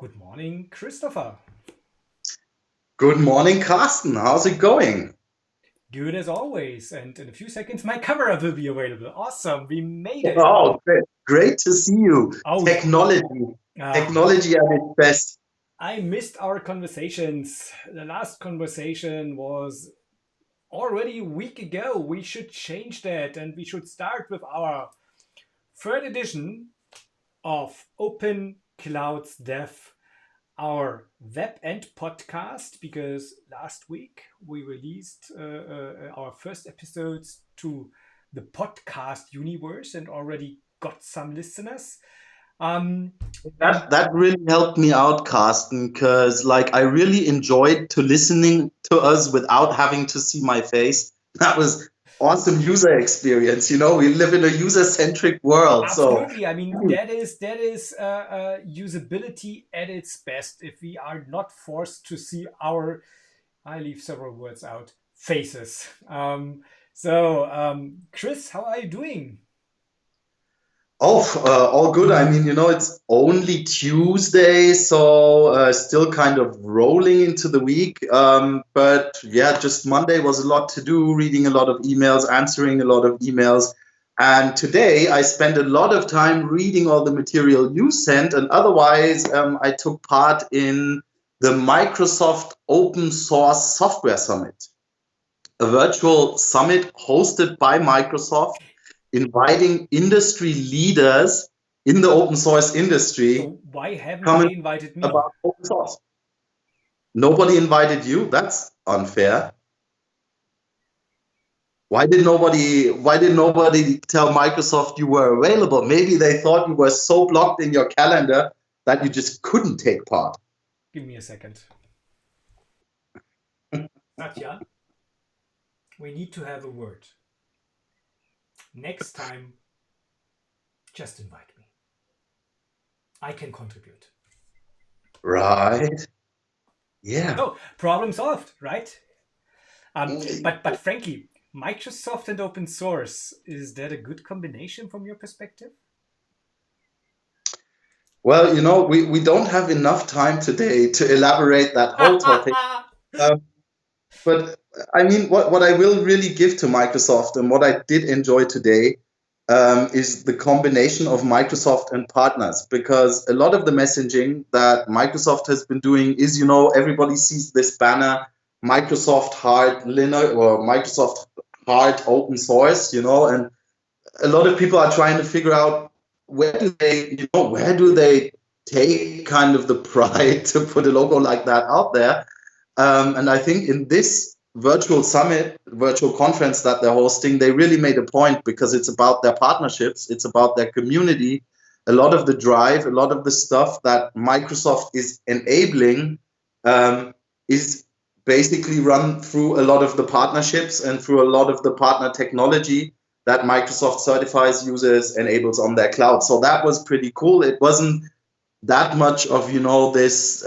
Good morning, Christopher. Good morning, Karsten. How's it going? Good as always. And in a few seconds, my camera will be available. Awesome. We made it. Oh, great to see you. Oh, Technology, ah, technology at its best. I missed our conversations. The last conversation was already a week ago. We should change that and we should start with our third edition of Open Clouds Dev, our web and podcast, because last week we released our first episodes to the podcast universe and already got some listeners. Um, and That really helped me out, Karsten, because I really enjoyed to listening to us without having to see my face. That was awesome user experience. We live in a user-centric world, so Absolutely, I mean that is usability at its best. If we are not forced to see our, I leave several words out, faces. Chris, how are you doing? All good. I mean, it's only Tuesday, so still kind of rolling into the week. But yeah, just Monday was a lot to do, reading a lot of emails, answering a lot of emails. And today I spent a lot of time reading all the material you sent, and otherwise, I took part in the Microsoft Open Source Software Summit, a virtual summit hosted by Microsoft, inviting industry leaders in the open source industry So why haven't come and they invited talk me? about open source. Nobody invited you. That's unfair. Why did nobody tell Microsoft you were available? Maybe they thought you were so blocked in your calendar that you just couldn't take part. Give me a second. Satya, we need to have a word. Next time, just invite me. I can contribute. Right. Yeah. So, problem solved, right? But frankly, Microsoft and open source, is that a good combination from your perspective? Well, we don't have enough time today to elaborate that whole topic. Um, But I mean, what I will really give to Microsoft and what I did enjoy today is the combination of Microsoft and partners. Because a lot of the messaging that Microsoft has been doing is, everybody sees this banner, Microsoft Hard Linux or Microsoft Hard Open Source, and a lot of people are trying to figure out where do they take kind of the pride to put a logo like that out there. And I think in this virtual summit, virtual conference that they're hosting, they really made a point because it's about their partnerships, it's about their community. A lot of the drive, a lot of the stuff that Microsoft is enabling is basically run through a lot of the partnerships and through a lot of the partner technology that Microsoft certifies users, enables on their cloud. So that was pretty cool. It wasn't that much of this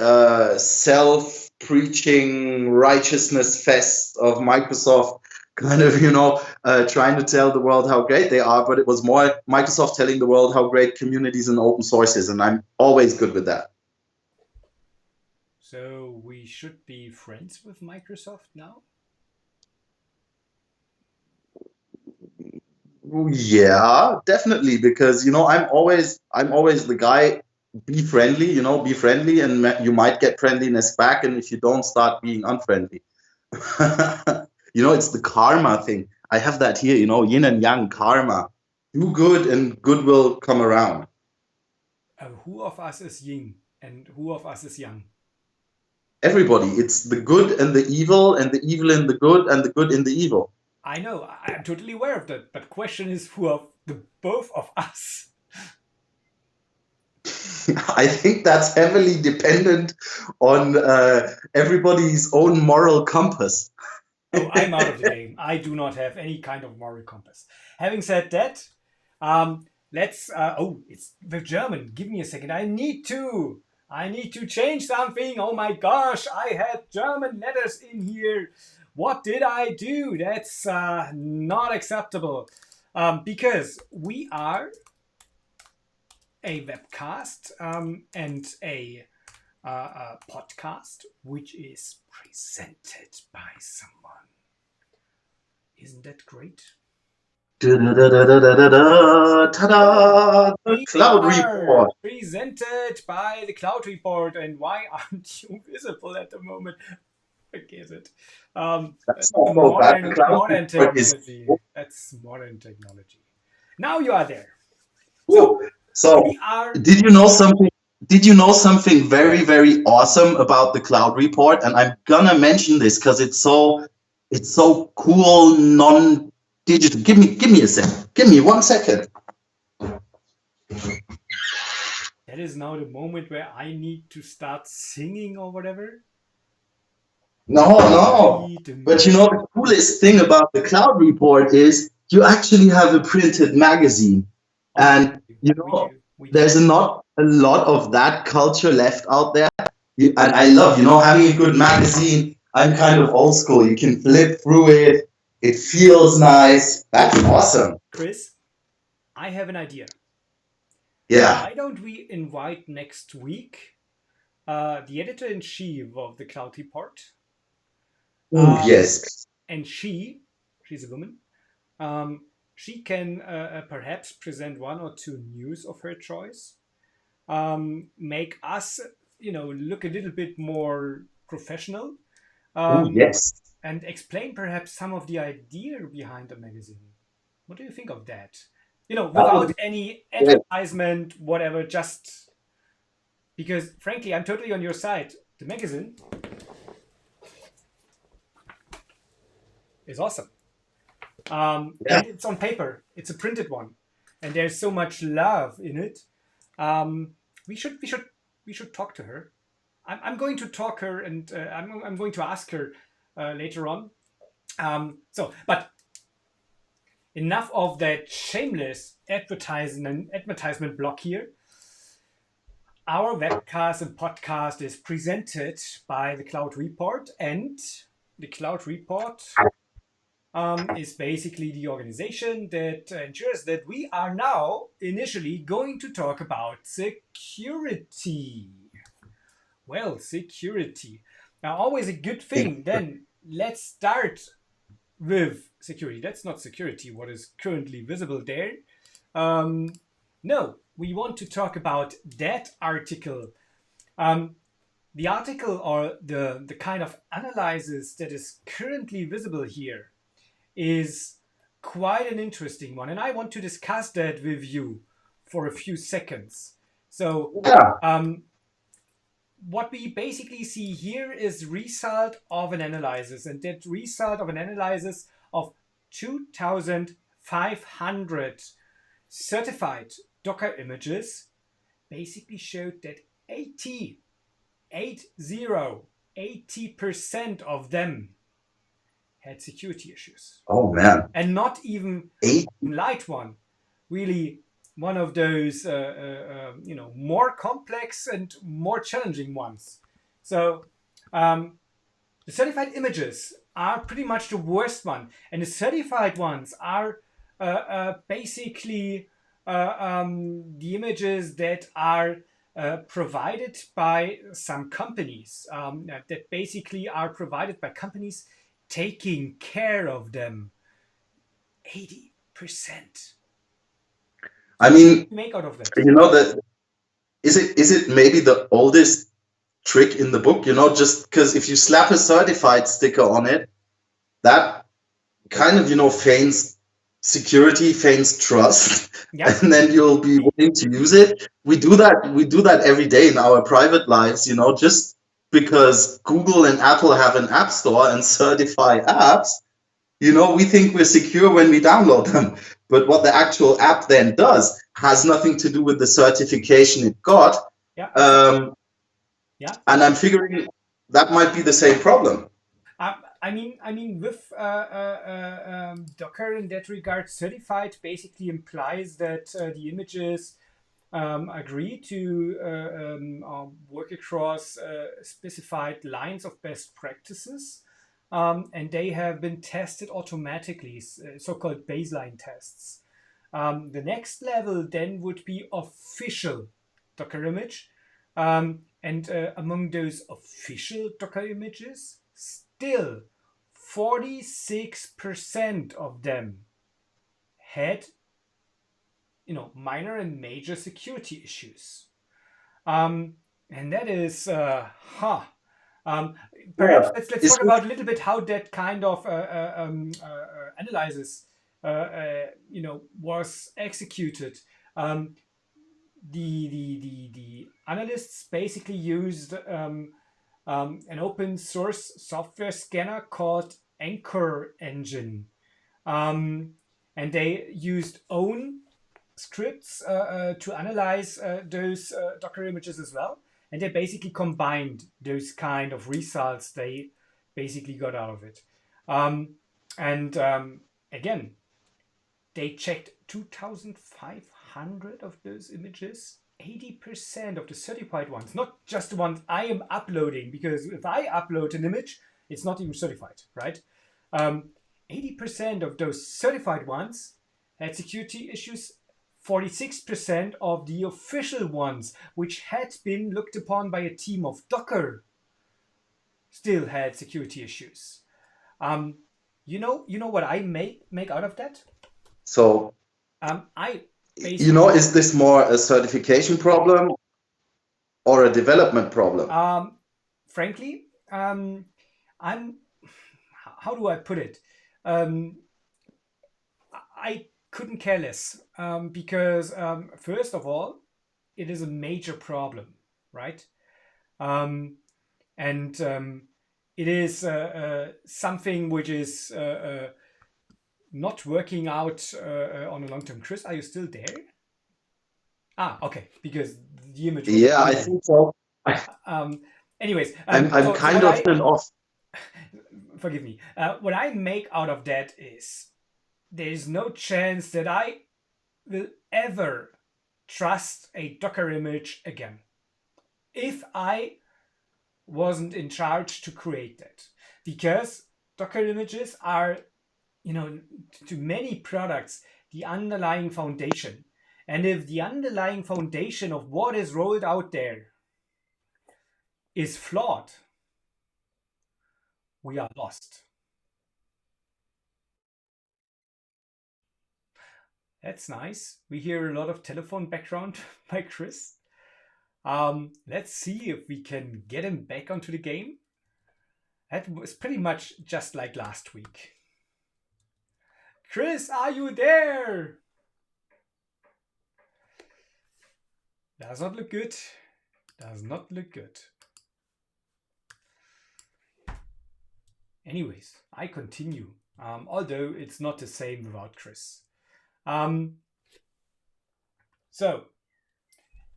self-preaching righteousness fest of Microsoft kind of trying to tell the world how great they are, but it was more Microsoft telling the world how great communities and open source is, and I'm always good with that. So we should be friends with Microsoft now? Yeah, definitely, because I'm always the guy. Be friendly, be friendly, and you might get friendliness back. And if you don't, start being unfriendly. It's the karma thing. I have that here, yin and yang karma. Do good and good will come around. Who of us is yin and who of us is yang? Everybody, it's the good and the evil in the good, and the good in the evil. I know, I'm totally aware of that, but question is who of the both of us? I think that's heavily dependent on everybody's own moral compass. Oh, I'm out of the game. I do not have any kind of moral compass. Having said that, let's. Oh, it's the German. Give me a second. I need to change something. Oh my gosh, I had German letters in here. What did I do? That's not acceptable. Because we are a webcast and a podcast, which is presented by someone. Isn't that great? Ta-da! The We Cloud are Report. presented by the Cloud Report. And why aren't you visible at the moment? Forget it. That's not so bad. The Cloud Modern Report is technology. That's modern technology. Now you are there. So, We are. did you know something? Did you know something very, very awesome about the Cloud Report? And I'm gonna mention this because it's so cool, non-digital. Give me a second. Give me 1 second. That is now the moment where I need to start singing or whatever. No. But you know, the coolest thing about the Cloud Report is you actually have a printed magazine. And you know, there's not a lot of that culture left out there. And I love, having a good magazine. I'm kind of old school. You can flip through it. It feels nice. That's awesome. Chris, I have an idea. Yeah. Why don't we invite next week the editor-in-chief of the Cloud Report? Yes. And she's a woman. She can perhaps present 1 or 2 news of her choice. Make us, look a little bit more professional. Yes. And explain perhaps some of the idea behind the magazine. What do you think of that? Without any advertisement, whatever, just because, frankly, I'm totally on your side. The magazine is awesome. And it's on paper. It's a printed one, and there's so much love in it. We should talk to her. I'm going to talk her, and I'm going to ask her later on. But enough of that shameless advertisement block here. Our webcast and podcast is presented by the Cloud Report, and the Cloud Report is basically the organization that ensures that we are now initially going to talk about security. Well, security. Now, always a good thing. Then let's start with security. That's not security, what is currently visible there. No, we want to talk about that article. The article, or the kind of analysis that is currently visible here, is quite an interesting one. And I want to discuss that with you for a few seconds. So, what we basically see here is result of an analysis, and that result of an analysis of 2,500 certified Docker images basically showed that 80% of them had security issues. Oh man! And not even a light one, really. One of those, more complex and more challenging ones. So the certified images are pretty much the worst one. And the certified ones are basically the images that are provided by some companies, that basically are provided by companies taking care of them. 80%. I mean, make out of that. That is it maybe the oldest trick in the book? Just because if you slap a certified sticker on it, that kind of feigns security, feigns trust, and then you'll be willing to use it. We do that every day in our private lives. Just because Google and Apple have an app store and certify apps, we think we're secure when we download them. But what the actual app then does has nothing to do with the certification it got. And I'm figuring that might be the same problem. I mean, with Docker in that regard, certified basically implies that the images agree to work across specified lines of best practices. And they have been tested automatically, so-called baseline tests. The next level then would be official Docker image. And And among those official Docker images, still 46% of them had, minor and major security issues. And that is, perhaps let's talk about a little bit how that kind of analysis, was executed. The analysts basically used an open source software scanner called Anchor Engine, and they used own scripts to analyze those Docker images as well, and they basically combined those kind of results they basically got out of it. Again, they checked 2,500 of those images, 80% of the certified ones, not just the ones I am uploading, because if I upload an image, it's not even certified, right? 80% of those certified ones had security issues. 46% of the official ones, which had been looked upon by a team of Docker, still had security issues. You know what I make out of that? So, I basically, is this more a certification problem or a development problem? Frankly, I'm. How do I put it? I couldn't care less, because first of all, it is a major problem, right? And it is something which is not working out on a long term. Chris, are you still there? Okay, because the image. Yeah, I think so. Anyways, I'm kind of still off. Forgive me. What I make out of that is there is no chance that I will ever trust a Docker image again if I wasn't in charge to create that, because Docker images are, to many products, the underlying foundation. And if the underlying foundation of what is rolled out there is flawed, we are lost. That's nice. We hear a lot of telephone background by Chris. Let's see if we can get him back onto the game. That was pretty much just like last week. Chris, are you there? Does not look good. Does not look good. Anyways, I continue. Although it's not the same without Chris. So,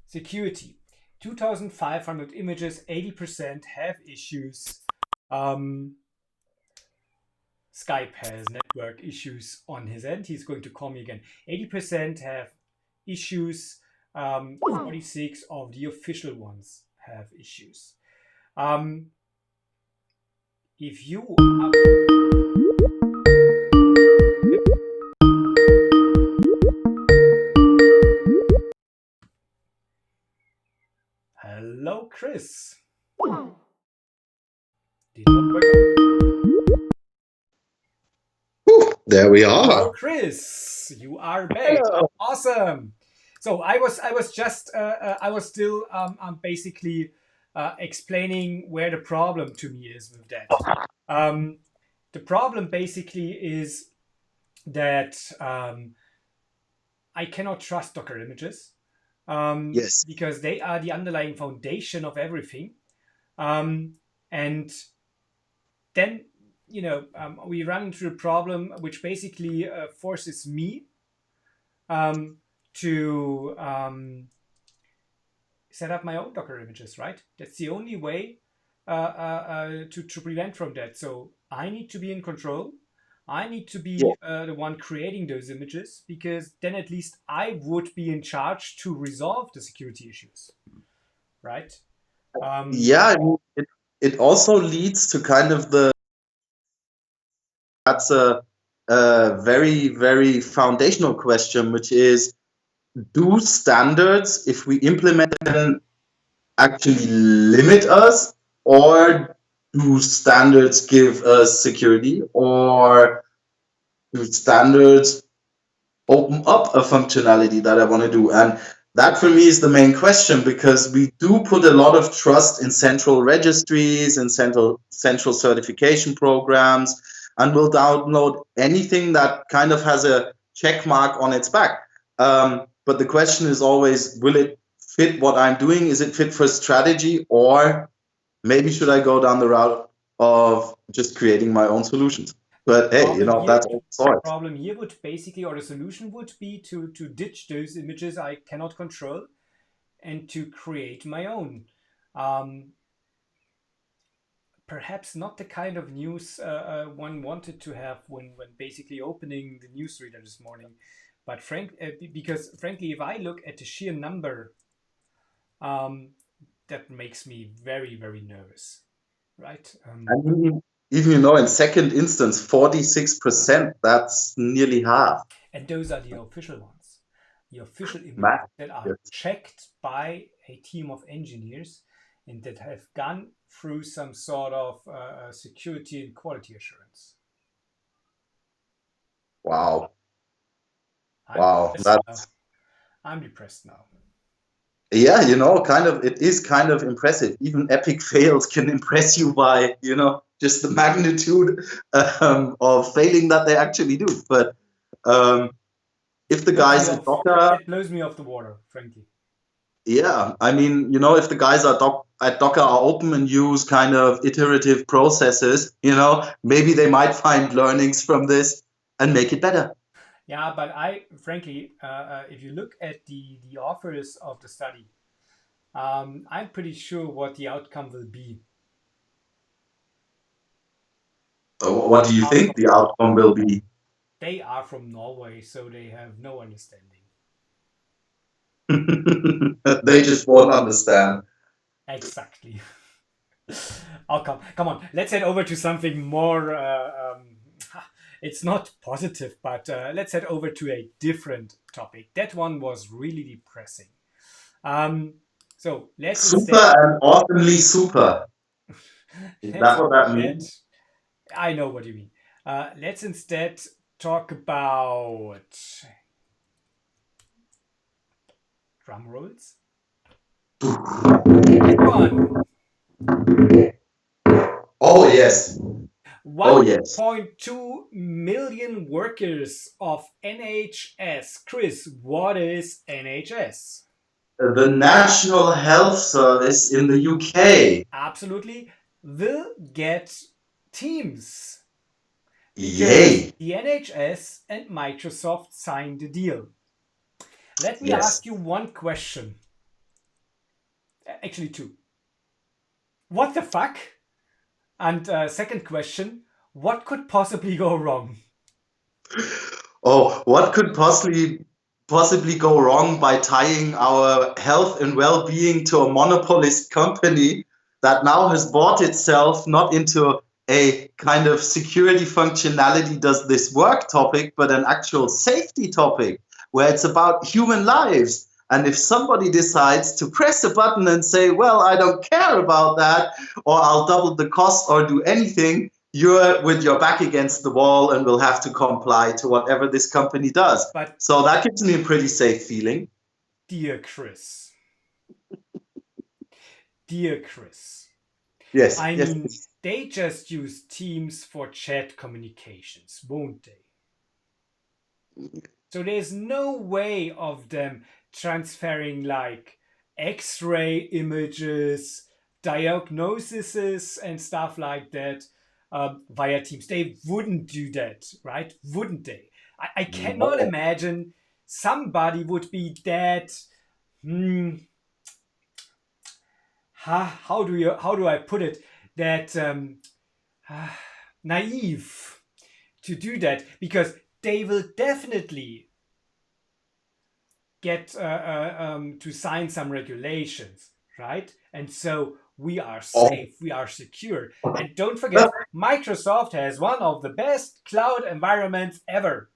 security. 2,500 images, 80% have issues. Skype has network issues on his end. He's going to call me again. 80% have issues. 46 of the official ones have issues. If you Hello, Chris. Did not work out. There we are. Hello, Chris. You are back. Hello. Awesome. So I was still basically explaining where the problem to me is with that. The problem basically is that I cannot trust Docker images. Yes. Because they are the underlying foundation of everything. And then, we run into a problem which basically forces me to set up my own Docker images, right? That's the only way to prevent from that. So I need to be in control. I need to be the one creating those images, because then at least I would be in charge to resolve the security issues, right? It also leads to kind of that's a very, very foundational question, which is, do standards, if we implement them actually limit us, or do standards give us security, or do standards open up a functionality that I want to do? And that for me is the main question, because we do put a lot of trust in central registries and central certification programs, and we'll download anything that kind of has a check mark on its back. But the question is always, will it fit what I'm doing? Is it fit for strategy? Or maybe should I go down the route of just creating my own solutions? But hey, that's all sorts. Problem here would basically, or the solution would be to ditch those images I cannot control and to create my own. Perhaps not the kind of news one wanted to have when basically opening the newsreader this morning. But because frankly, if I look at the sheer number, that makes me very, very nervous, right? And even in second instance, 46%, that's nearly half. And those are the official ones. The official images Math. that are Yes. checked by a team of engineers and that have gone through some sort of security and quality assurance. Wow. I'm depressed now. Yeah, it is kind of impressive. Even epic fails can impress you by, just the magnitude of failing that they actually do. But if the guys at Docker, it blows me off the water, frankly. Yeah, I mean, if the guys at Docker are open and use kind of iterative processes, maybe they might find learnings from this and make it better. Yeah, but frankly, if you look at the authors of the study, I'm pretty sure what the outcome will be. What do you think the outcome will be? They are from Norway, so they have no understanding. They just won't understand. Exactly. Oh, come on. Let's head over to something more. It's not positive, but let's head over to a different topic. That one was really depressing. So let's super and awesomely super. Is that what that means? I know what you mean. Let's instead talk about drum rolls. Oh yes. 1.2 million workers of NHS. Chris, what is NHS? The National Health Service in the UK. Absolutely. Will get Teams. Yay! The NHS and Microsoft signed the deal. Let me ask you one question. Actually, two. What the fuck? And second question, what could possibly go wrong? Oh, what could possibly go wrong by tying our health and well-being to a monopolist company that now has bought itself not into a kind of security functionality does this work topic, but an actual safety topic where it's about human lives. And if somebody decides to press a button and say, well, I don't care about that, or I'll double the cost or do anything, you're with your back against the wall and will have to comply to whatever this company does. So that gives me a pretty safe feeling. Dear Chris. Dear Chris. Yes. I mean, they just use Teams for chat communications, won't they? So there's no way of them transferring like X-ray images, diagnoses, and stuff like that via Teams. They wouldn't do that, right? Wouldn't they? I cannot imagine somebody would be that. How do I put it? That naive to do that, because they will definitely get to sign some regulations, right? And so we are safe, we are secure. And don't forget, Microsoft has one of the best cloud environments ever.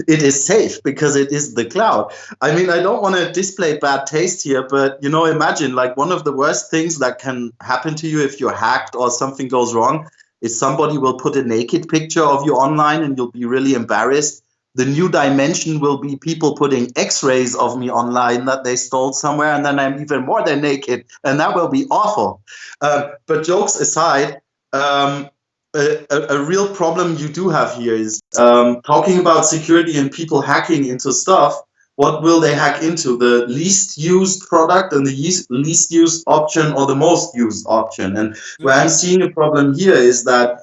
it is safe because it is the cloud. I mean, I don't want to display bad taste here, but imagine like one of the worst things that can happen to you if you're hacked or something goes wrong is somebody will put a naked picture of you online and you'll be really embarrassed. The new dimension will be people putting x-rays of me online that they stole somewhere, and then I'm even more than naked, and that will be awful. But jokes aside, a real problem you do have here is talking about security and people hacking into stuff. What will they hack into? The least used product and the least used option, or the most used option? And where I'm seeing a problem here is that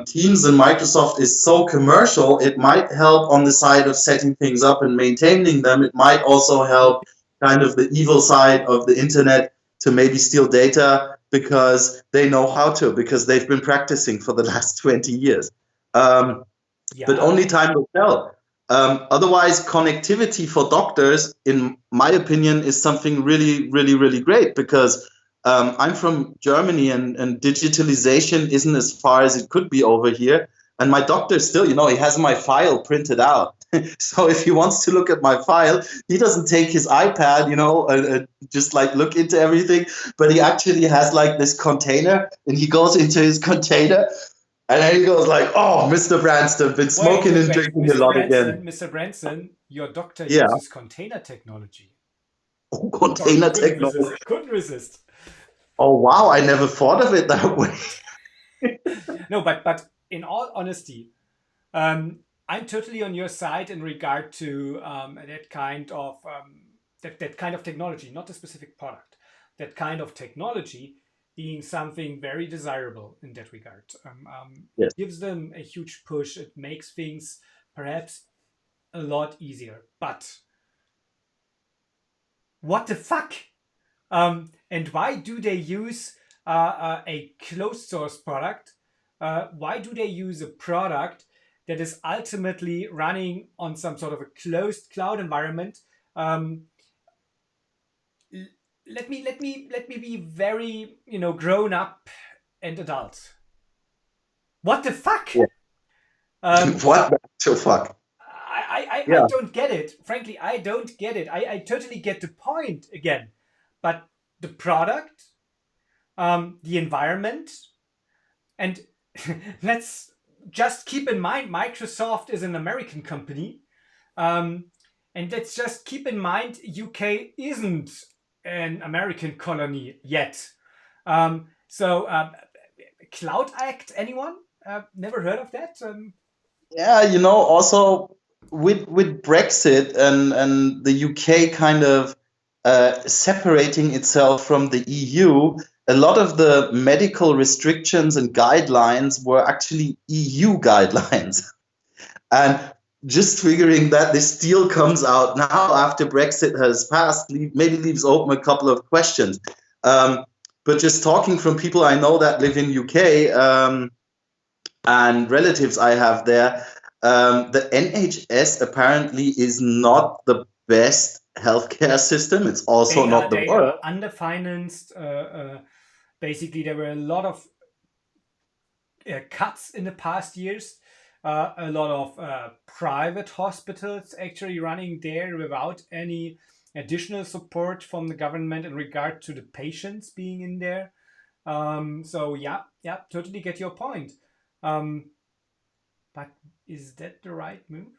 Teams and Microsoft is so commercial, it might help on the side of setting things up and maintaining them. It might also help kind of the evil side of the internet to maybe steal data because they know how to, because they've been practicing for the last 20 years. But only time will tell. Otherwise, connectivity for doctors, in my opinion, is something really, really, really great, because I'm from Germany and digitalization isn't as far as it could be over here. And my doctor still, he has my file printed out. So if he wants to look at my file, he doesn't take his iPad, just like look into everything, but he actually has like this container, and he goes into his container, and then he goes like, "Oh, Mr. Branston, been smoking and drinking a lot again." Mr. Branson, your doctor Yeah. uses container technology. Oh, container technology. Couldn't resist. Oh, wow. I never thought of it that way. No, but in all honesty, I'm totally on your side in regard to that kind of technology, not a specific product. That kind of technology being something very desirable in that regard. Yes. It gives them a huge push. It makes things perhaps a lot easier. But what the fuck? And why do they use a closed source product? Why do they use a product that is ultimately running on some sort of a closed cloud environment? Let me be very grown up and adult. What the fuck? Yeah. What the fuck? I don't get it. Frankly, I don't get it. I totally get the point again, but the product, the environment, and let's just keep in mind Microsoft is an American company, and let's just keep in mind UK isn't an American colony yet. So Cloud Act, anyone? Never heard of that? Yeah, also with Brexit and the UK kind of separating itself from the EU, a lot of the medical restrictions and guidelines were actually EU guidelines. And just figuring that this deal comes out now after Brexit has passed maybe leaves open a couple of questions. But just talking from people I know that live in UK and relatives I have there, the NHS apparently is not the best healthcare system. It's also not the worst. Underfinanced. Basically, there were a lot of cuts in the past years. A lot of private hospitals actually running there without any additional support from the government in regard to the patients being in there. So yeah, totally get your point. But is that the right move?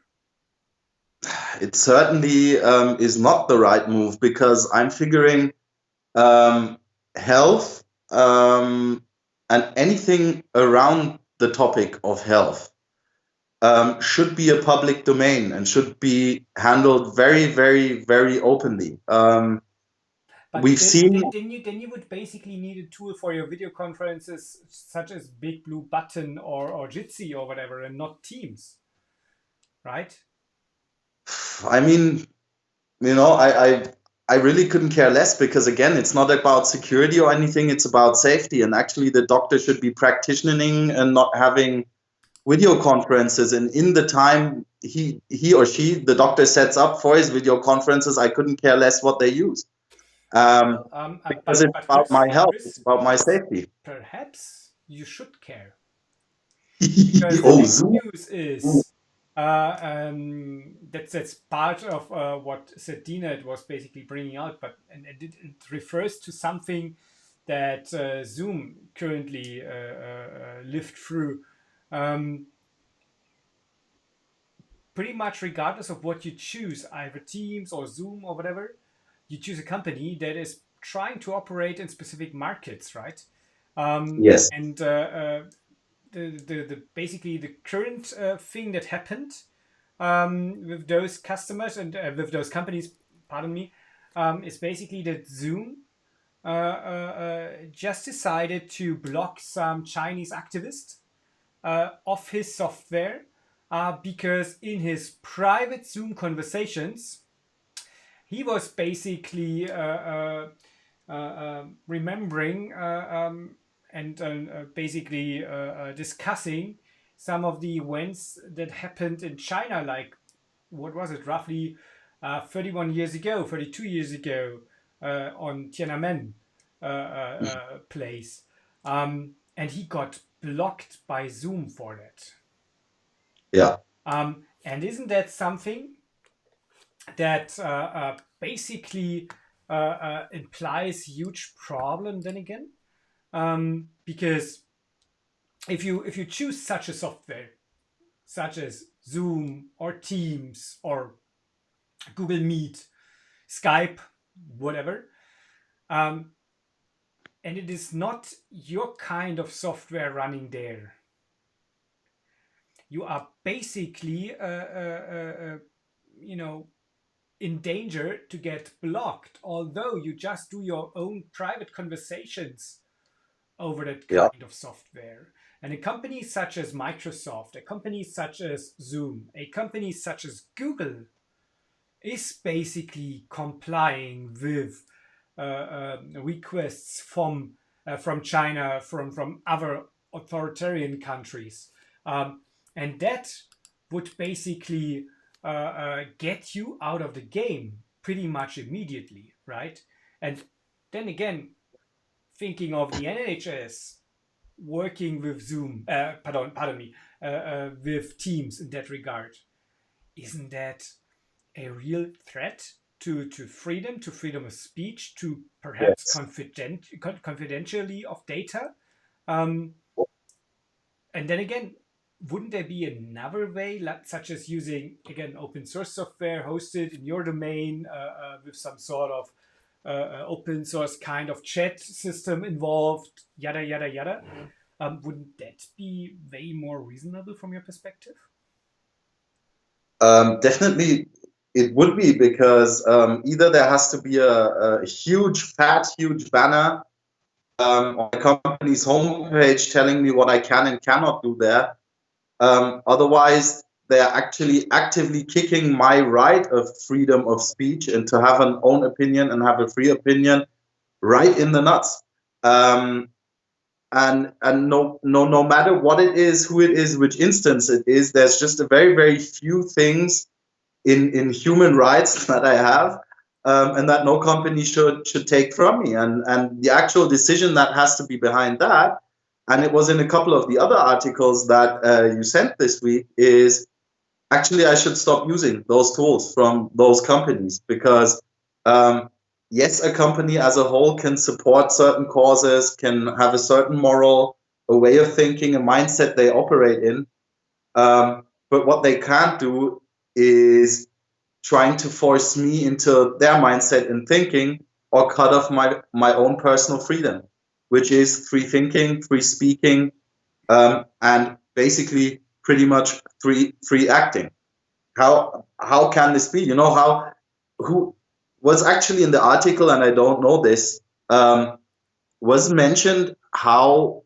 It certainly is not the right move, because I'm figuring health and anything around the topic of health should be a public domain and should be handled very, very, very openly. But we've seen. Then you would basically need a tool for your video conferences, such as Big Blue Button or Jitsi or whatever, and not Teams, right? I mean, I really couldn't care less, because again, it's not about security or anything, it's about safety. And actually the doctor should be practicing and not having video conferences. And in the time he or she, the doctor, sets up for his video conferences, I couldn't care less what they use. Because it's about my health, it's about my safety. Perhaps you should care. Because the news is That's part of what ZDNet was basically bringing out, but and it refers to something that Zoom currently lived through. Pretty much regardless of what you choose, either Teams or Zoom or whatever, you choose a company that is trying to operate in specific markets, right? Yes. And the basically the current thing that happened with those customers and with those companies, pardon me, is basically that Zoom just decided to block some Chinese activist of his software because in his private Zoom conversations, he was basically remembering and basically discussing some of the events that happened in China, like what was it, roughly 31 years ago, 32 years ago, on Tiananmen place. And he got blocked by Zoom for that. Yeah. And isn't that something that basically implies huge problem then again? Because if you choose such a software, such as Zoom or Teams or Google Meet, Skype, whatever, and it is not your kind of software running there, you are basically, in danger to get blocked, although you just do your own private conversations over that Yeah. kind of software. And a company such as Microsoft, a company such as Zoom, a company such as Google is basically complying with requests from China, from other authoritarian countries, and that would basically get you out of the game pretty much immediately, right? And then again, thinking of the NHS working with Zoom, pardon me, with Teams in that regard, isn't that a real threat to freedom of speech, to perhaps Yes. confidentially of data? And then again, wouldn't there be another way, such as using, again, open source software hosted in your domain with some sort of open source kind of chat system involved, yada, yada, yada? Wouldn't that be way more reasonable from your perspective? Definitely, it would be, because either there has to be a huge banner on the company's homepage telling me what I can and cannot do there. Otherwise, they're actually actively kicking my right of freedom of speech and to have an own opinion and have a free opinion right in the nuts. And no matter what it is, who it is, which instance it is, there's just a very few things in human rights that I have, and that no company should take from me. And the actual decision that has to be behind that, and it was in a couple of the other articles that you sent this week, is actually I should stop using those tools from those companies, because yes, a company as a whole can support certain causes, can have a certain moral, a way of thinking, a mindset they operate in, but what they can't do is trying to force me into their mindset and thinking, or cut off my own personal freedom, which is free thinking, free speaking, and basically pretty much free acting. How can this be? You know, who was actually in the article, and I don't know this, was mentioned how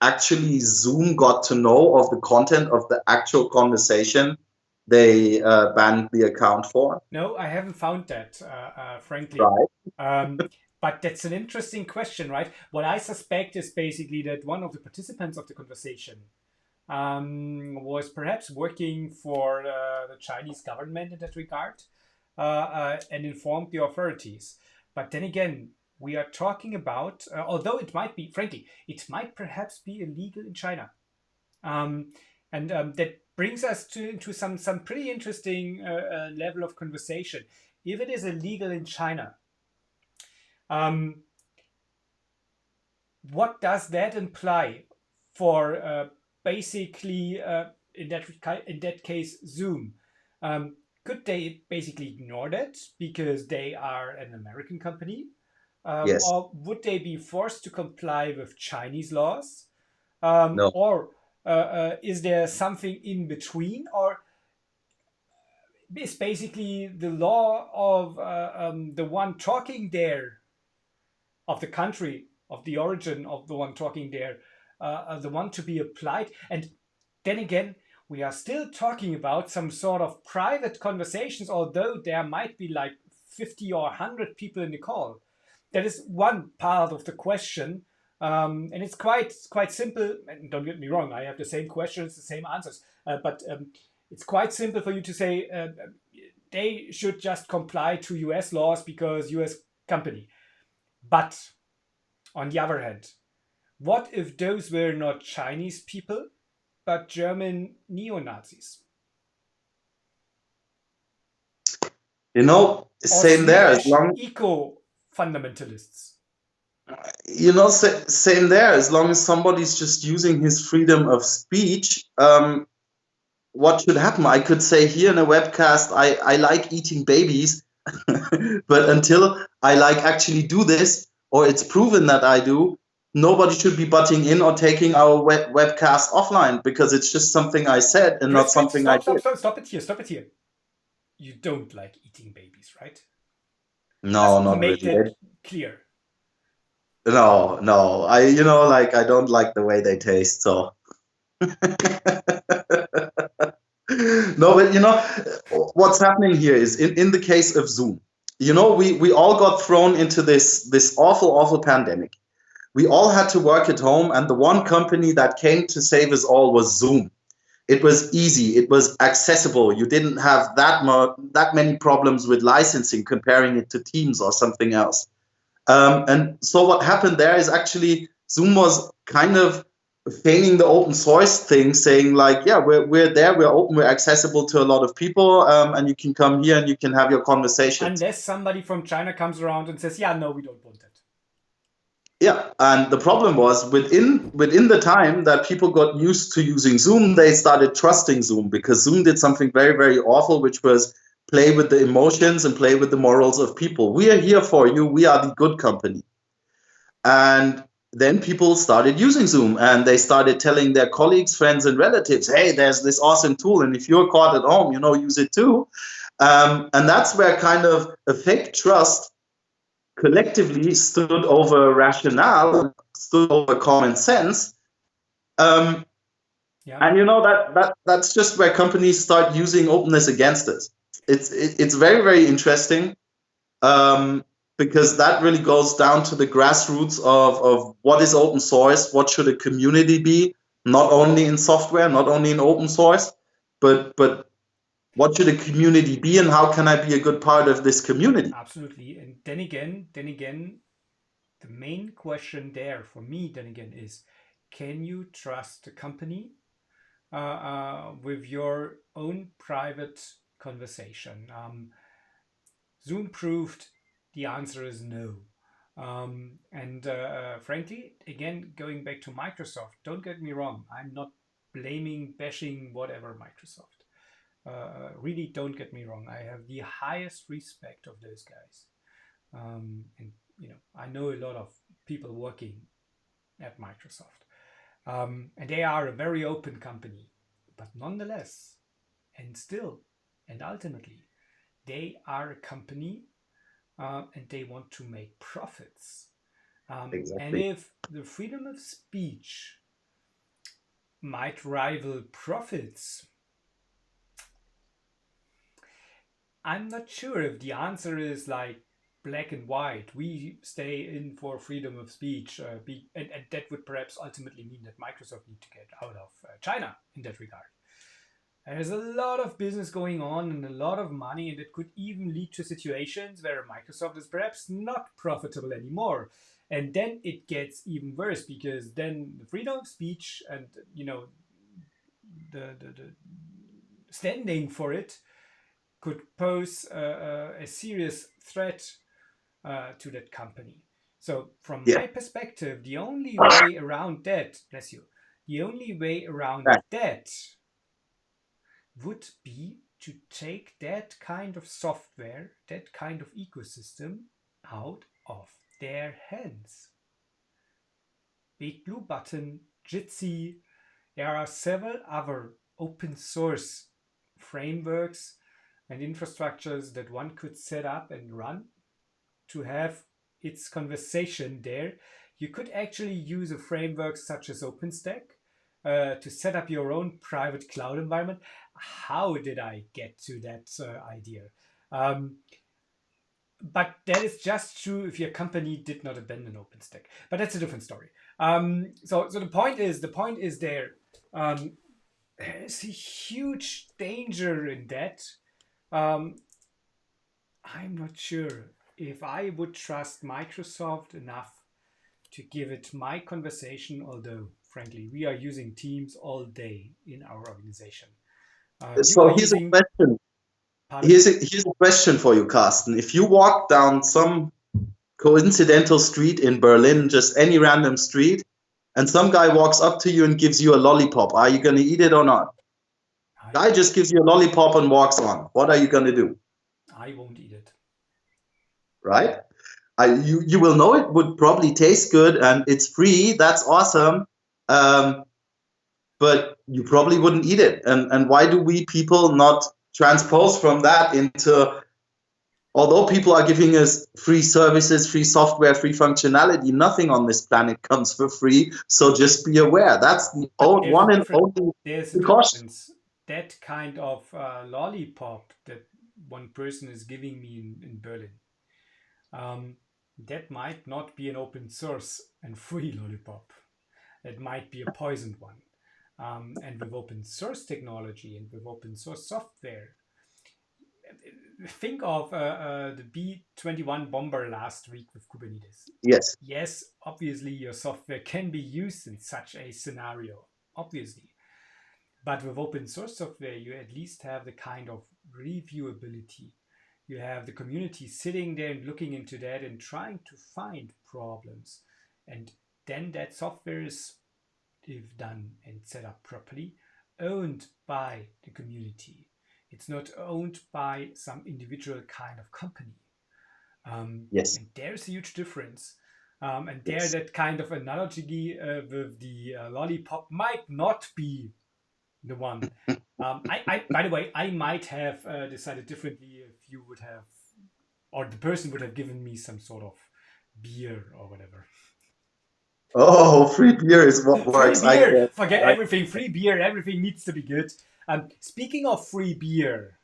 actually Zoom got to know of the content of the actual conversation they banned the account for. No, I haven't found that, frankly. Right. But that's an interesting question, right? What I suspect is basically that one of the participants of the conversation was perhaps working for the Chinese government in that regard and informed the authorities. But then again, we are talking about, although it might be, frankly, it might perhaps be illegal in China. And that brings us into some pretty interesting level of conversation. If it is illegal in China, um, what does that imply for basically in that case Zoom? Could they basically ignore that because they are an American company, Yes. or would they be forced to comply with Chinese laws, No. or is there something in between, or is basically the law of the one talking there, of the country, of the origin of the one talking there, the one to be applied? And then again, we are still talking about some sort of private conversations, although there might be like 50 or 100 people in the call. That is one part of the question. And it's quite simple. And don't get me wrong, I have the same questions, the same answers. But it's quite simple for you to say they should just comply to US laws because US company. But on the other hand, what if those were not Chinese people, but German neo-Nazis? You know, Or same there. As Swedish long eco-fundamentalists? same there. As long as somebody's just using his freedom of speech, what should happen? I could say here in a webcast, I like eating babies, but until I like actually do this, or it's proven that I do, nobody should be butting in or taking our webcast offline because it's just something I said and not Chris, something I did. stop it here, stop it here. You don't like eating babies, right? No, Just not make really. that clear. No, no. Like I don't like the way they taste, so. No, but what's happening here is in the case of Zoom, we all got thrown into this awful pandemic. We all had to work at home, and the one company that came to save us all was Zoom. It was easy, it was accessible. You didn't have that many problems with licensing comparing it to Teams or something else. And so what happened there is actually Zoom was kind of feigning the open source thing, saying like, yeah, we're there, we're open, we're accessible to a lot of people, and you can come here and you can have your conversations. Unless somebody from China comes around and says, yeah, no, we don't want that. Yeah, and the problem was within the time that people got used to using Zoom, they started trusting Zoom because Zoom did something very, very awful, which was play with the emotions and play with the morals of people. We are here for you. We are the good company. And then people started using Zoom and they started telling their colleagues, friends, and relatives, hey, there's this awesome tool. And if you're caught at home, use it too. And that's where kind of a fake trust collectively stood over rationale, stood over common sense. Yeah. And that's just where companies start using openness against us. It's very, very interesting. Because that really goes down to the grassroots of what is open source, what should a community be, not only in software, not only in open source, but what should a community be and how can I be a good part of this community? Absolutely. And then again, the main question there for me then again is, can you trust the company with your own private conversation? Zoom proved the answer is no. And frankly, again, going back to Microsoft, don't get me wrong, I'm not blaming, bashing, whatever Microsoft. Really, don't get me wrong, I have the highest respect of those guys. And I know a lot of people working at Microsoft. And they are a very open company. But nonetheless, and still, and ultimately, they are a company and they want to make profits. And Exactly. if the freedom of speech might rival profits, I'm not sure if the answer is like black and white. We stay in for freedom of speech, and that would perhaps ultimately mean that Microsoft need to get out of China in that regard. There's a lot of business going on and a lot of money, and it could even lead to situations where Microsoft is perhaps not profitable anymore. And then it gets even worse because then the freedom of speech and the standing for it could pose a serious threat to that company. So from Yeah. my perspective, the only way around that, bless you, the only way around that would be to take that kind of software, that kind of ecosystem out of their hands. Big Blue Button, Jitsi, there are several other open source frameworks and infrastructures that one could set up and run to have its conversation there. You could actually use a framework such as OpenStack to set up your own private cloud environment. How did I get to that idea? But that is just true if your company did not abandon OpenStack. But that's a different story. So the point is there. There's a huge danger in that. I'm not sure if I would trust Microsoft enough to give it my conversation, although frankly we are using Teams all day in our organization. So here's a question. Here's a question for you, Karsten. If you walk down some coincidental street in Berlin, just any random street, and some guy walks up to you and gives you a lollipop, are you going to eat it or not? Guy just gives you a lollipop and walks on. What are you going to do? I won't eat it. Right? You will know it would probably taste good and it's free. That's awesome. But you probably wouldn't eat it. And why do we people not transpose from that into, although people are giving us free services, free software, free functionality, nothing on this planet comes for free. So just be aware. That's the one and only precaution. That kind of lollipop that one person is giving me in Berlin, that might not be an open source and free lollipop. It might be a poisoned one. And with open source technology and with open source software, think of the B-21 bomber last week with Kubernetes. Yes. Yes, obviously your software can be used in such a scenario, obviously. But with open source software, you at least have the kind of reviewability. You have the community sitting there and looking into that and trying to find problems. And then that software is, if done and set up properly, owned by the community. It's not owned by some individual kind of company. Yes. And there's a huge difference. And there, that kind of analogy with the lollipop might not be the one. By the way, I might have decided differently if you would have, or the person would have given me some sort of beer or whatever. Oh, free beer is what works. Free beer. Forget everything. Free beer. Everything needs to be good. Speaking of free beer,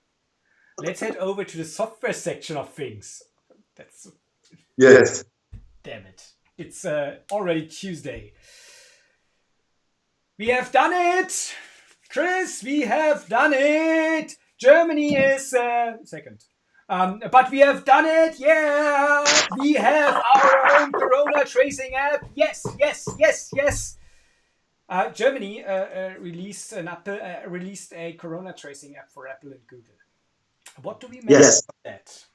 let's head over to the software section of things. That's yes. Damn it! It's already Tuesday. We have done it, Chris. We have done it. Germany is second. But we have done it, yeah! We have our own Corona tracing app. Yes. Germany released a Corona tracing app for Apple and Google. What do we make of that?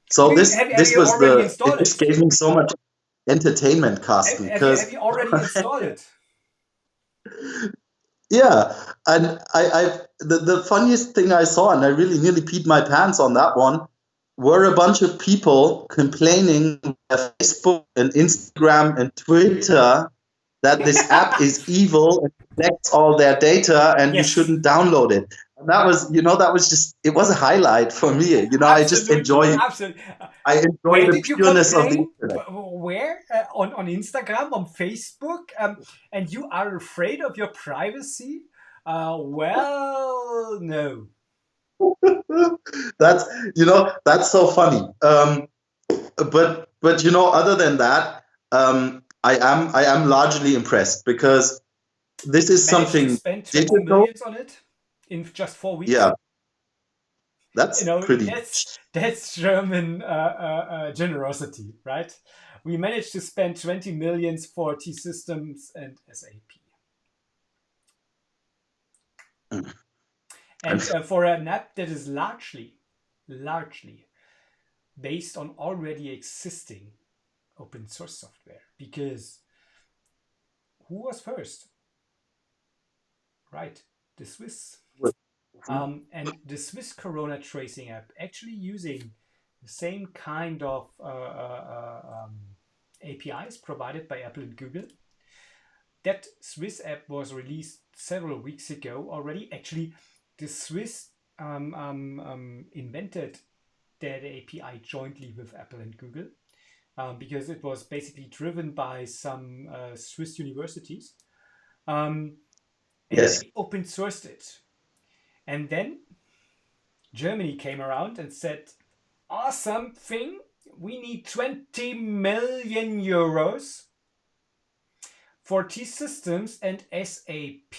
So this gave me so much entertainment, Karsten. Have you already installed it? Yeah, and the funniest thing I saw, and I really nearly peed my pants on that one, were a bunch of people complaining on Facebook and Instagram and Twitter that this app is evil and collects all their data and you shouldn't download it. And that was, it was a highlight for me. Absolutely, I just enjoy the pureness of the internet. Where? On Instagram, on Facebook? And you are afraid of your privacy? Well, no. That's so funny. But other than that, I am largely impressed because this is something to spend 20 million on it in just 4 weeks. Yeah, that's pretty. That's German generosity, right? We managed to spend 20 million for T-Systems and SAP. And for an app that is largely based on already existing open source software, because who was first? Right, the Swiss. And the Swiss Corona tracing app, actually using the same kind of APIs provided by Apple and Google. That Swiss app was released several weeks ago already. Actually, the Swiss invented that API jointly with Apple and Google, because it was basically driven by some Swiss universities. And they open sourced it. And then Germany came around and said, awesome thing, we need 20 million euros for T-Systems and SAP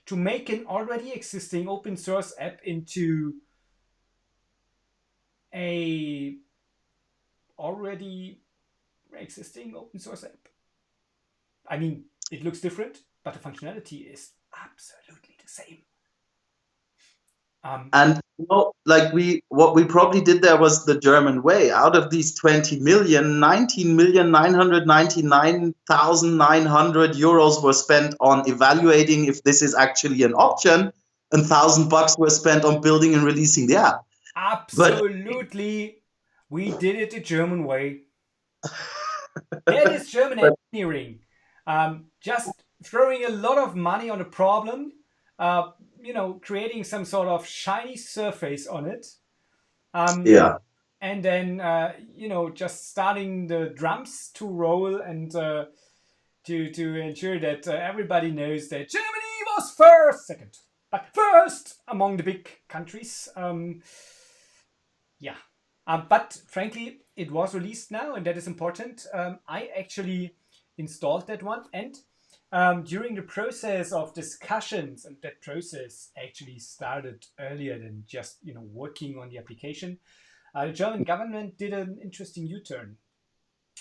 to make an already existing open source app into a already existing open source app. I mean, it looks different, but the functionality is absolutely the same. And what we probably did there was the German way. Out of these 20 million, 19,999,900 euros were spent on evaluating if this is actually an option, and $1,000 were spent on building and releasing the app. Absolutely, we did it the German way. That is German engineering. Just throwing a lot of money on a problem, creating some sort of shiny surface on it. And then, just starting the drums to roll and to ensure that everybody knows that Germany was second, but first among the big countries. But frankly, it was released now, and that is important. I actually installed that one, and during the process of discussions, and that process actually started earlier than just working on the application, the German government did an interesting U-turn,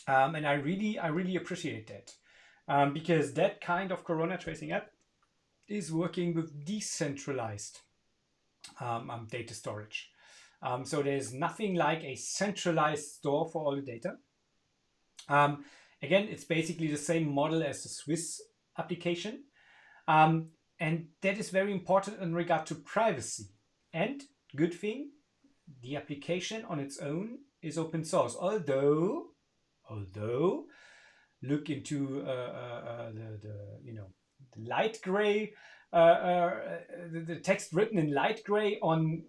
and I really appreciate that, because that kind of Corona tracing app is working with decentralized data storage. So there's nothing like a centralized store for all the data. Again, it's basically the same model as the Swiss application. And that is very important in regard to privacy. And good thing, the application on its own is open source. Although look into the light gray, the text written in light gray on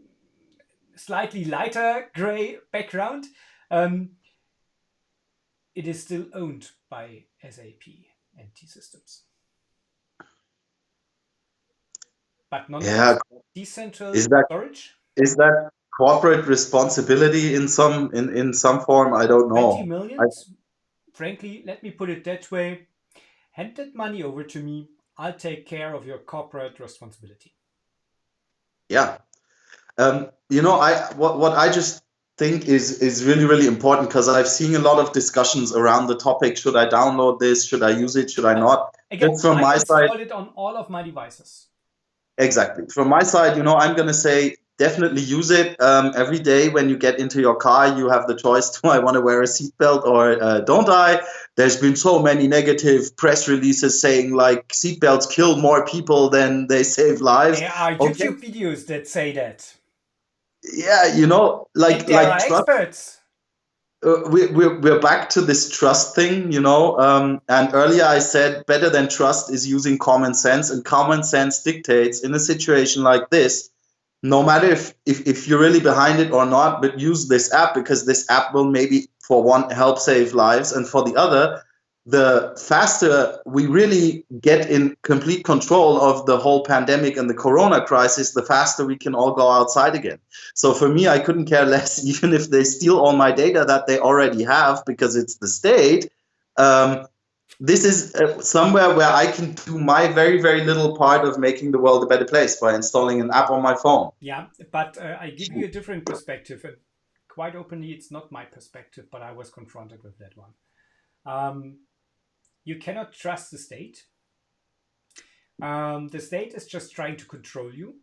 slightly lighter gray background, it is still owned by SAP and T-Systems. But nonetheless, decentralized storage. Is that corporate responsibility in some form? I don't know. 20 million? Frankly, let me put it that way. Hand that money over to me. I'll take care of your corporate responsibility. Yeah. What I just think is really, really important, because I've seen a lot of discussions around the topic. Should I download this? Should I use it? Should I not? Again, I installed it on all of my devices. Exactly. From my side, I'm going to say definitely use it. Every day when you get into your car, you have the choice: do I want to wear a seatbelt or don't I? There's been so many negative press releases saying like seatbelts kill more people than they save lives. There are YouTube videos that say that. Yeah, and there are experts. We're back to this trust thing, and earlier I said better than trust is using common sense, and common sense dictates in a situation like this, no matter if you're really behind it or not, but use this app, because this app will maybe, for one, help save lives, and for the other, the faster we really get in complete control of the whole pandemic and the Corona crisis, the faster we can all go outside again. So for me, I couldn't care less, even if they steal all my data that they already have, because it's the state. This is somewhere where I can do my very, very little part of making the world a better place by installing an app on my phone. Yeah, but I give you a different perspective. And quite openly, it's not my perspective, but I was confronted with that one. You cannot trust the state, The state is just trying to control you.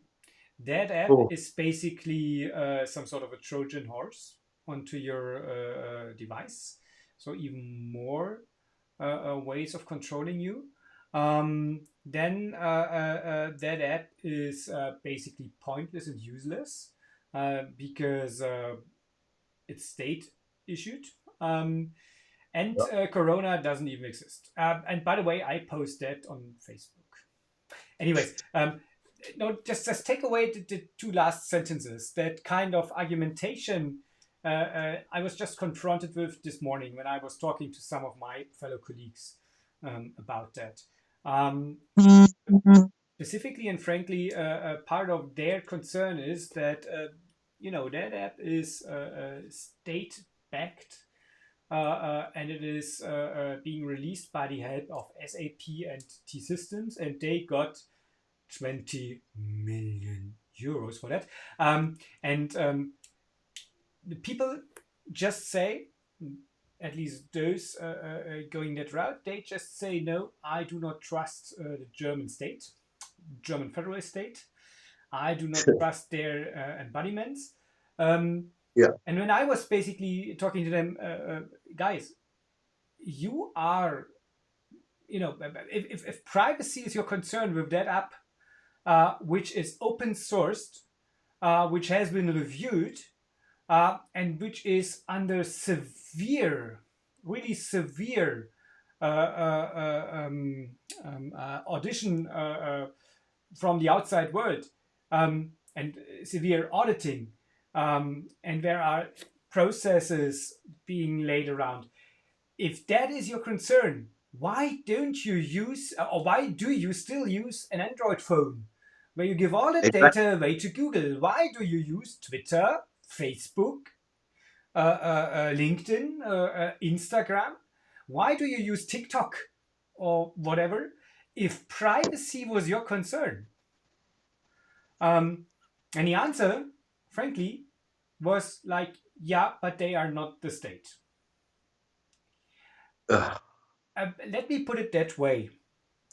That app Oh, is basically some sort of a Trojan horse onto your device. So even more ways of controlling you. Then that app is basically pointless and useless because it's state issued. And yeah. Corona doesn't even exist. And by the way, I post that on Facebook. Anyways, no, just take away the two last sentences. That kind of argumentation I was just confronted with this morning when I was talking to some of my fellow colleagues about that. Specifically and frankly, part of their concern is that that app is state backed and it is being released by the help of SAP and T Systems, and they got 20 million euros for that. And the people just say, at least those going that route, they just say, no, I do not trust the German state, German federal state. I do not trust their embodiments. Yeah. And when I was basically talking to them, guys, you are, if privacy is your concern with that app, which is open sourced, which has been reviewed, and which is under severe, really severe audition from the outside world, and severe auditing, and there are processes being laid around. If that is your concern, why don't you use, or why do you still use an Android phone where you give all the Exactly. data away to Google? Why do you use Twitter, Facebook, LinkedIn, Instagram? Why do you use TikTok or whatever if privacy was your concern? And the answer, frankly, was like, yeah, but they are not the state. Let me put it that way.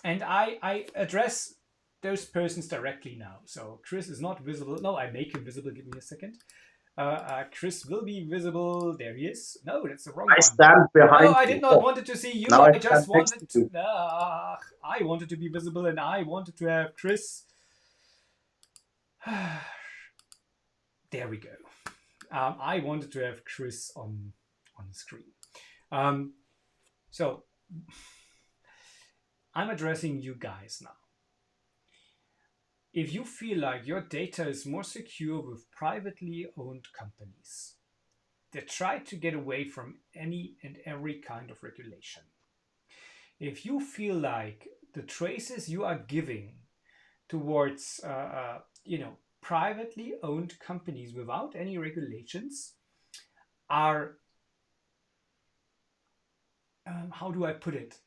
And I address those persons directly now. So Chris is not visible. No, I make him visible. Give me a second. Chris will be visible. There he is. No, that's the wrong I one. stand No, behind I you. did not Oh, want to see you. now I I stand just next wanted to to. you. I wanted to be visible, and I wanted to have Chris. There we go. I wanted to have Chris on the screen. So I'm addressing you guys now. If you feel like your data is more secure with privately owned companies that try to get away from any and every kind of regulation, if you feel like the traces you are giving towards privately owned companies without any regulations are how do I put it?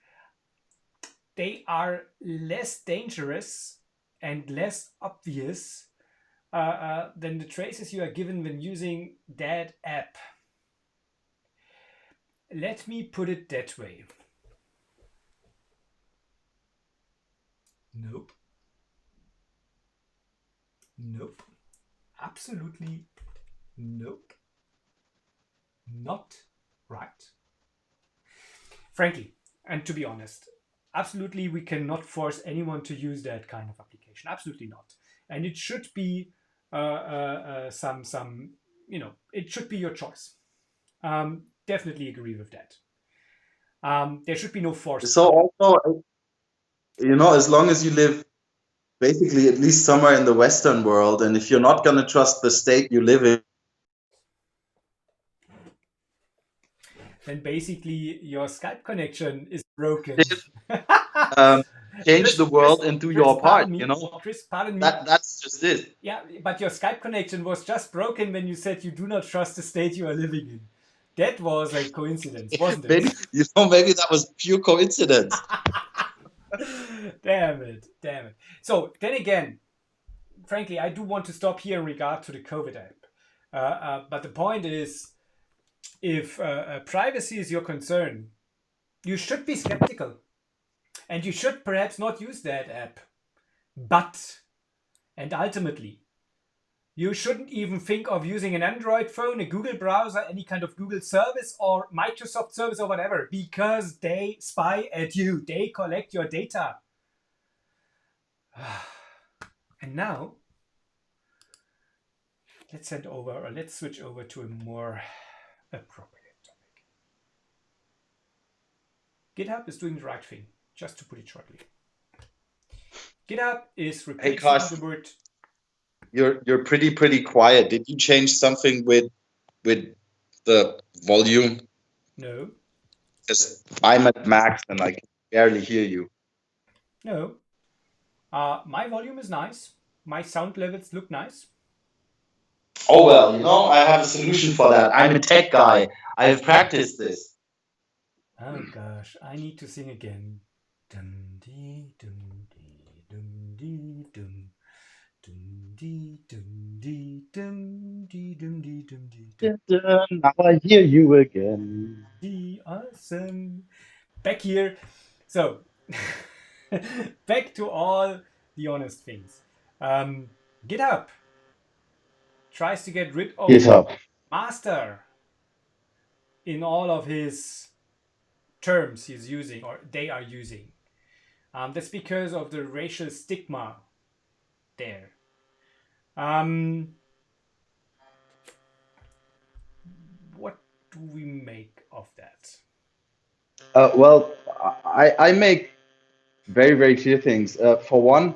They are less dangerous and less obvious than the traces you are given when using that app. Let me put it that way. Nope. Nope. Absolutely nope. Not right. Frankly, and to be honest, absolutely we cannot force anyone to use that kind of application. Absolutely not. And it should be it should be your choice. Definitely agree with that. There should be no forced. So also, as long as you live basically at least somewhere in the Western world, and if you're not going to trust the state you live in, then basically your Skype connection is broken. change the world and do your part. Chris, pardon me. That's just it. Yeah, but your Skype connection was just broken when you said you do not trust the state you are living in. That was a coincidence, wasn't it? Maybe that was pure coincidence. Damn it. So then again, frankly, I do want to stop here in regard to the COVID app. But the point is, if privacy is your concern, you should be skeptical. And you should perhaps not use that app. But, and ultimately, you shouldn't even think of using an Android phone, a Google browser, any kind of Google service or Microsoft service or whatever, because they spy at you. They collect your data. And now, let's switch over to a more appropriate topic. GitHub is doing the right thing, just to put it shortly. GitHub is replacing Karsten, the word. you're pretty quiet. Did you change something with the volume? No. Because I'm at max and I can barely hear you. No. My volume is nice. My sound levels look nice. Oh well, I have a solution for that. I'm a tech guy. I have practiced this. Oh gosh, I need to sing again. Dum dee dum dee dum dee dum dum dee dum dee dum dee dum dee dum dee dum. Now I hear you again. Awesome. Back here. So back to all the honest things. GitHub tries to get rid of GitHub. master in all of his terms he's using or they are using. That's because of the racial stigma there. What do we make of that? Well, I make very clear things. For one,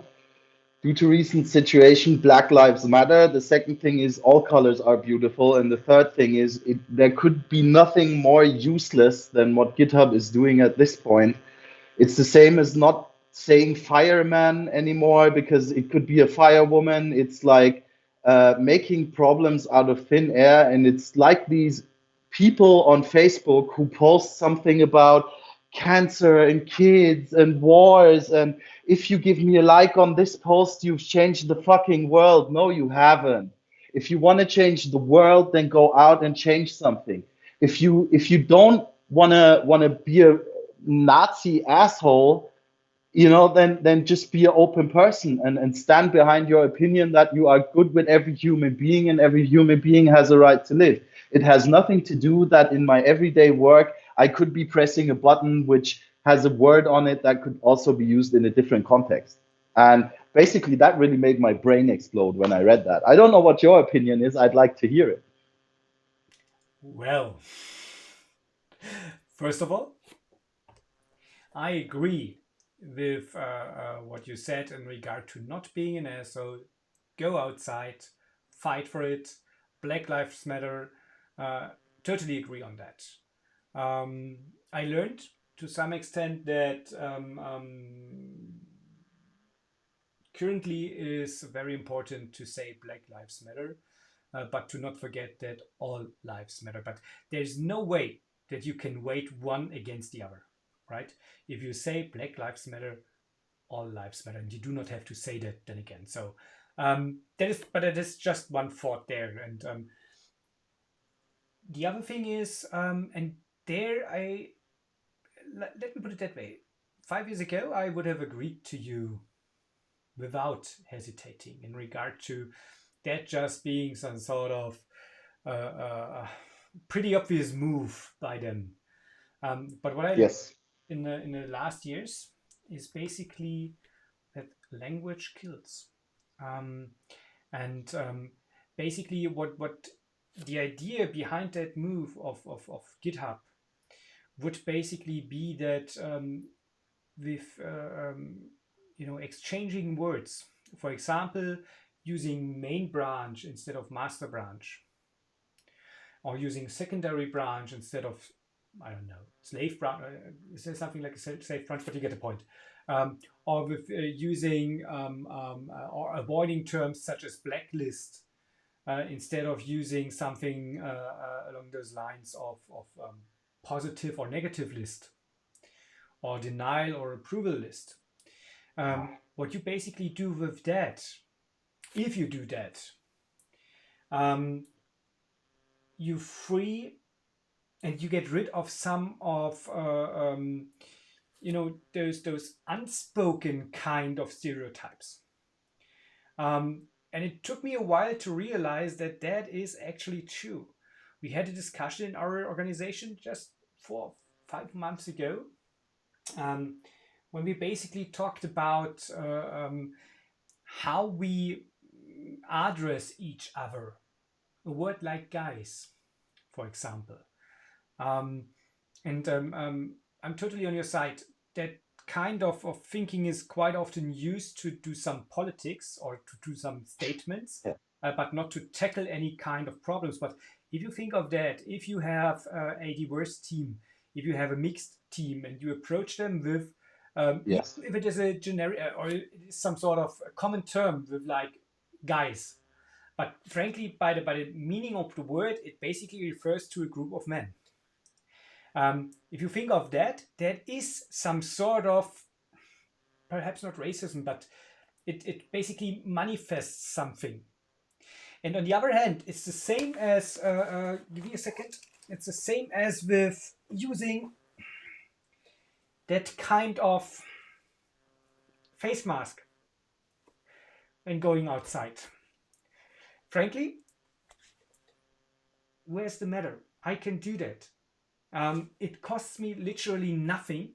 due to recent situation, Black Lives Matter. The second thing is all colors are beautiful. And the third thing is there could be nothing more useless than what GitHub is doing at this point. It's the same as not saying fireman anymore because it could be a firewoman. It's like making problems out of thin air. And it's like these people on Facebook who post something about cancer and kids and wars. And if you give me a like on this post, you've changed the fucking world. No, you haven't. If you want to change the world, then go out and change something. If you don't wanna be a Nazi asshole, then just be an open person and stand behind your opinion that you are good with every human being and every human being has a right to live. It has nothing to do that in my everyday work I could be pressing a button which has a word on it that could also be used in a different context. And basically that really made my brain explode when I read that. I don't know what your opinion is. I'd like to hear it. Well, first of all, I agree with what you said in regard to not being an asshole. Go outside, fight for it. Black Lives Matter. Totally agree on that. I learned to some extent that currently is very important to say Black Lives Matter, but to not forget that all lives matter. But there's no way that you can weight one against the other, right? If you say Black Lives Matter, all lives matter, and you do not have to say that then again. So that is just one thought there. And the other thing is, and there let me put it that way. 5 years ago, I would have agreed to you without hesitating in regard to that just being some sort of pretty obvious move by them. But what I Yes. in the last years is basically that language kills, and basically what the idea behind that move of GitHub would basically be that with exchanging words, for example, using main branch instead of master branch, or using secondary branch instead of, I don't know, slave branch. Is there something like a slave branch? But you get the point. Or with using or avoiding terms such as blacklist instead of using something along those lines of positive or negative list, or denial or approval list. What you basically do with that, if you do that, you free and you get rid of some of those unspoken kind of stereotypes. And it took me a while to realize that that is actually true. We had a discussion in our organization just 4 or 5 months ago, when we basically talked about how we address each other. A word like guys, for example. I'm totally on your side. That kind of thinking is quite often used to do some politics or to do some statements, Yeah. but not to tackle any kind of problems. But if you think of that, if you have a diverse team, if you have a mixed team and you approach them with, Yes. even if it is a generic or it is some sort of common term with like guys, but frankly, by the meaning of the word, it basically refers to a group of men. If you think of that, that is some sort of, perhaps not racism, but it basically manifests something. And on the other hand, it's the same as, give me a second, it's the same as with using that kind of face mask when going outside. Frankly, where's the matter? I can do that. It costs me literally nothing,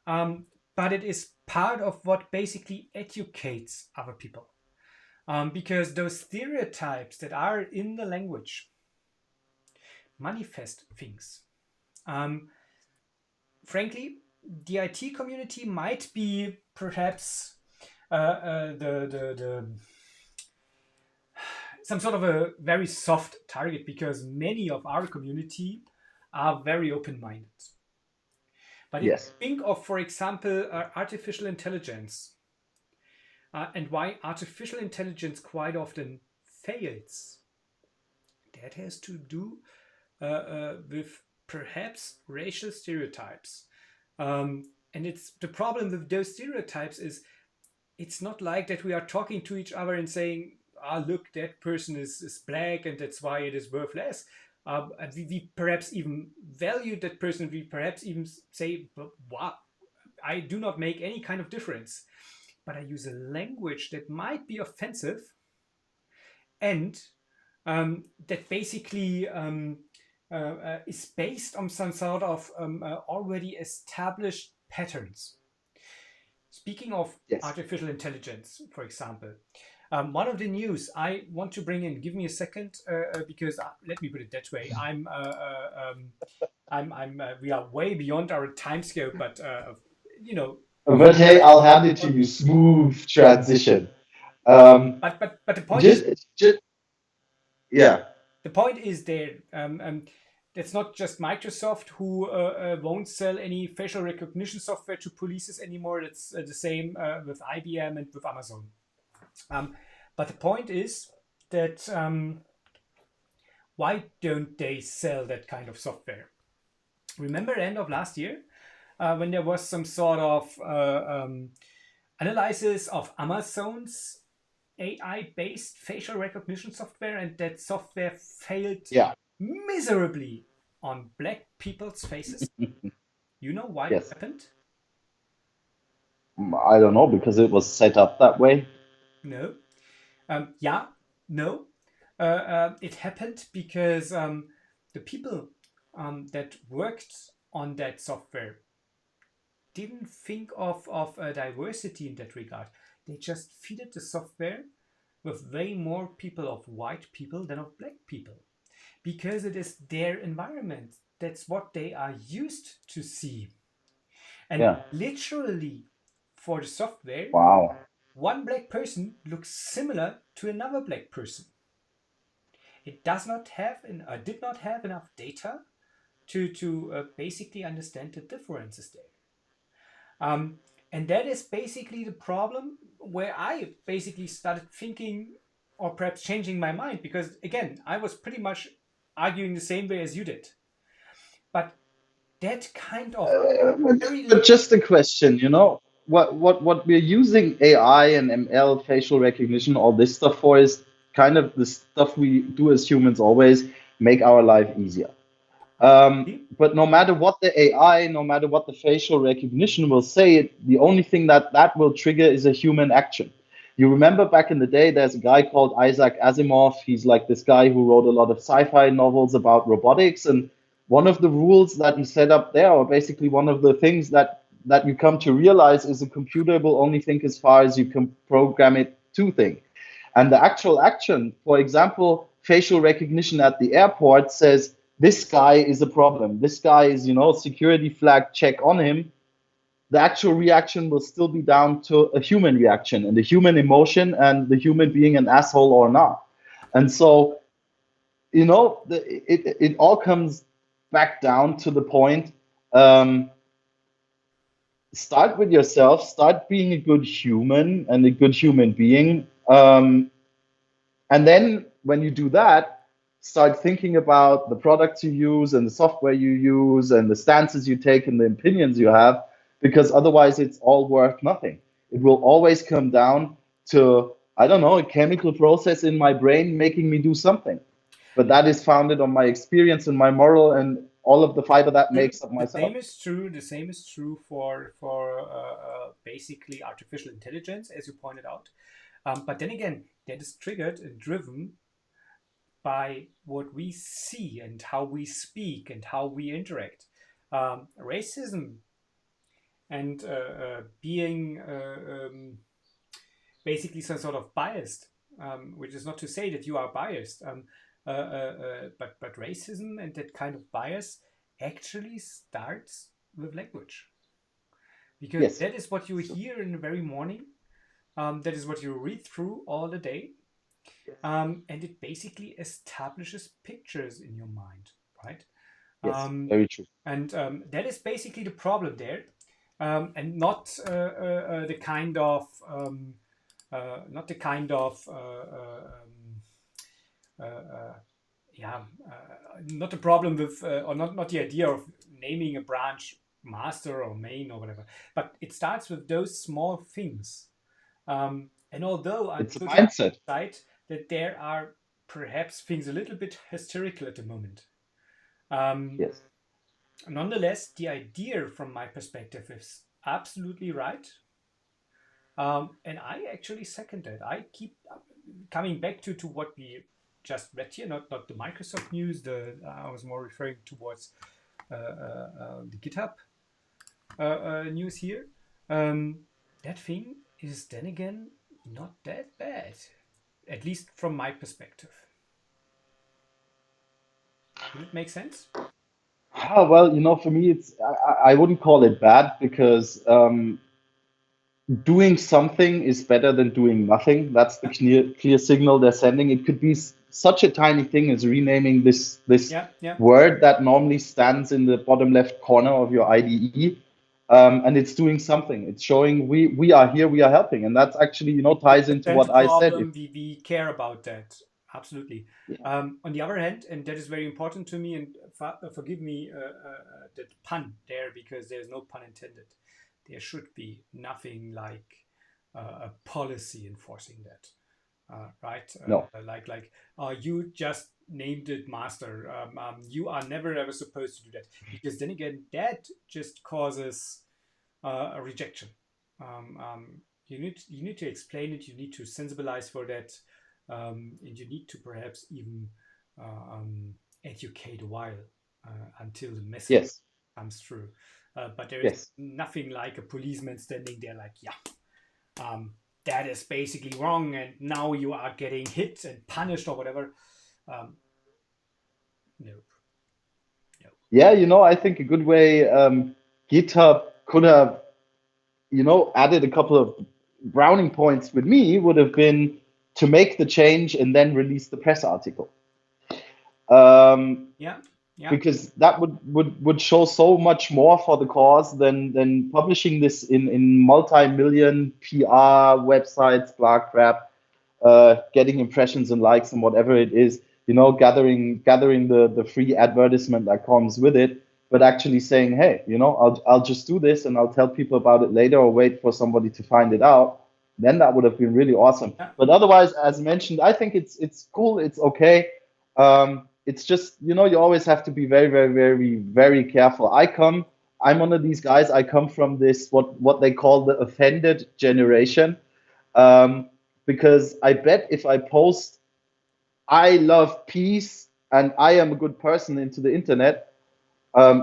but it is part of what basically educates other people. Because those stereotypes that are in the language manifest things. Frankly, the IT community might be perhaps the some sort of a very soft target, because many of our community are very open-minded. But Yes. if you think of, for example, artificial intelligence, and why artificial intelligence quite often fails, that has to do with perhaps racial stereotypes. And it's the problem with those stereotypes is it's not like that we are talking to each other and saying, look, that person is black and that's why it is worth less. And we perhaps even value that person. We perhaps even say, wow, I do not make any kind of difference. But I use a language that might be offensive and that basically is based on some sort of already established patterns. Speaking of Yes. artificial intelligence, for example, one of the news I want to bring in. Give me a second, because let me put it that way. We are way beyond our time scope, but you know. But hey, I'll hand it to you. Smooth transition. But the point is, Yeah. the point is there. It's not just Microsoft who won't sell any facial recognition software to polices anymore. It's the same with IBM and with Amazon. But the point is that why don't they sell that kind of software? Remember end of last year when there was some sort of analysis of Amazon's AI-based facial recognition software, and that software failed miserably on black people's faces. You know why Yes. it happened? I don't know, because it was set up that way. No. No. It happened because the people that worked on that software didn't think of diversity in that regard. They just fed the software with way more people of white people than of black people, because it is their environment. That's what they are used to see. And literally, for the software, Wow. one black person looks similar to another black person. It does not have did not have enough data to basically understand the differences there. And that is basically the problem where I basically started thinking, or perhaps changing my mind, because again, I was pretty much arguing the same way as you did. But that kind of But just a question, what we're using AI and ML, facial recognition, all this stuff for is kind of the stuff we do as humans always, make our life easier. But no matter what the AI, no matter what the facial recognition will say, the only thing that will trigger is a human action. you remember back in the day, there's a guy called Isaac Asimov. He's like this guy who wrote a lot of sci-fi novels about robotics. And one of the rules that he set up there, or basically one of the things that you come to realize, is a computer will only think as far as you can program it to think. And the actual action, for example, facial recognition at the airport says, this guy is a problem. This guy is, security flag, check on him. The actual reaction will still be down to a human reaction and the human emotion and the human being an asshole or not. And so, it all comes back down to the point. Start with yourself, start being a good human and a good human being. And then when you do that, start thinking about the products you use and the software you use and the stances you take and the opinions you have, because otherwise it's all worth nothing. It will always come down to, I don't know, a chemical process in my brain making me do something. But that is founded on my experience and my moral and all of the fiber that makes up myself. The same is true for basically artificial intelligence, as you pointed out. But then again, that is triggered and driven by what we see and how we speak and how we interact. Racism and being basically some sort of biased, which is not to say that you are biased, but racism and that kind of bias actually starts with language. Because yes, that is what you hear in the very morning. That is what you read through all the day. And it basically establishes pictures in your mind, right? Yes, very true. And that is basically the problem there. And not the kind of not the problem with or not the idea of naming a branch master or main or whatever, but it starts with those small things. And although I'm it's a mindset that there are perhaps things a little bit hysterical at the moment, yes, nonetheless, the idea from my perspective is absolutely right. And I actually second that. I keep coming back to what we just read here, not the Microsoft news. I was more referring towards the GitHub news here. That thing is then again not that bad, at least from my perspective. Does it make sense? Well, for me, I wouldn't call it bad because doing something is better than doing nothing. That's the clear signal they're sending. It could be such a tiny thing as renaming this word that normally stands in the bottom left corner of your IDE. And it's doing something. It's showing we are here, we are helping, and that's actually ties into what I said. We care about that, absolutely. Yeah. On the other hand, and that is very important to me, and forgive me that pun there because there's no pun intended. There should be nothing like a policy enforcing that, right? No. You just named it master. You are never ever supposed to do that, because then again, that just causes a rejection. You need to explain it. You need to sensibilize for that, and you need to perhaps even educate a while until the message comes through. But there is nothing like a policeman standing there like, that is basically wrong, and now you are getting hit and punished or whatever. Nope. Yeah, I think a good way GitHub could have, added a couple of browning points with me would have been to make the change and then release the press article. Because that would show so much more for the cause than publishing this in multi-million PR websites, blah crap, getting impressions and likes and whatever it is, gathering the free advertisement that comes with it, but actually saying, hey, I'll just do this and I'll tell people about it later or wait for somebody to find it out. Then that would have been really awesome. But otherwise, as mentioned, I think it's cool. It's okay. It's just, you always have to be very, very, very, very careful. I'm one of these guys. I come from this, what they call the offended generation. because I bet if I post I love peace and I am a good person into the internet,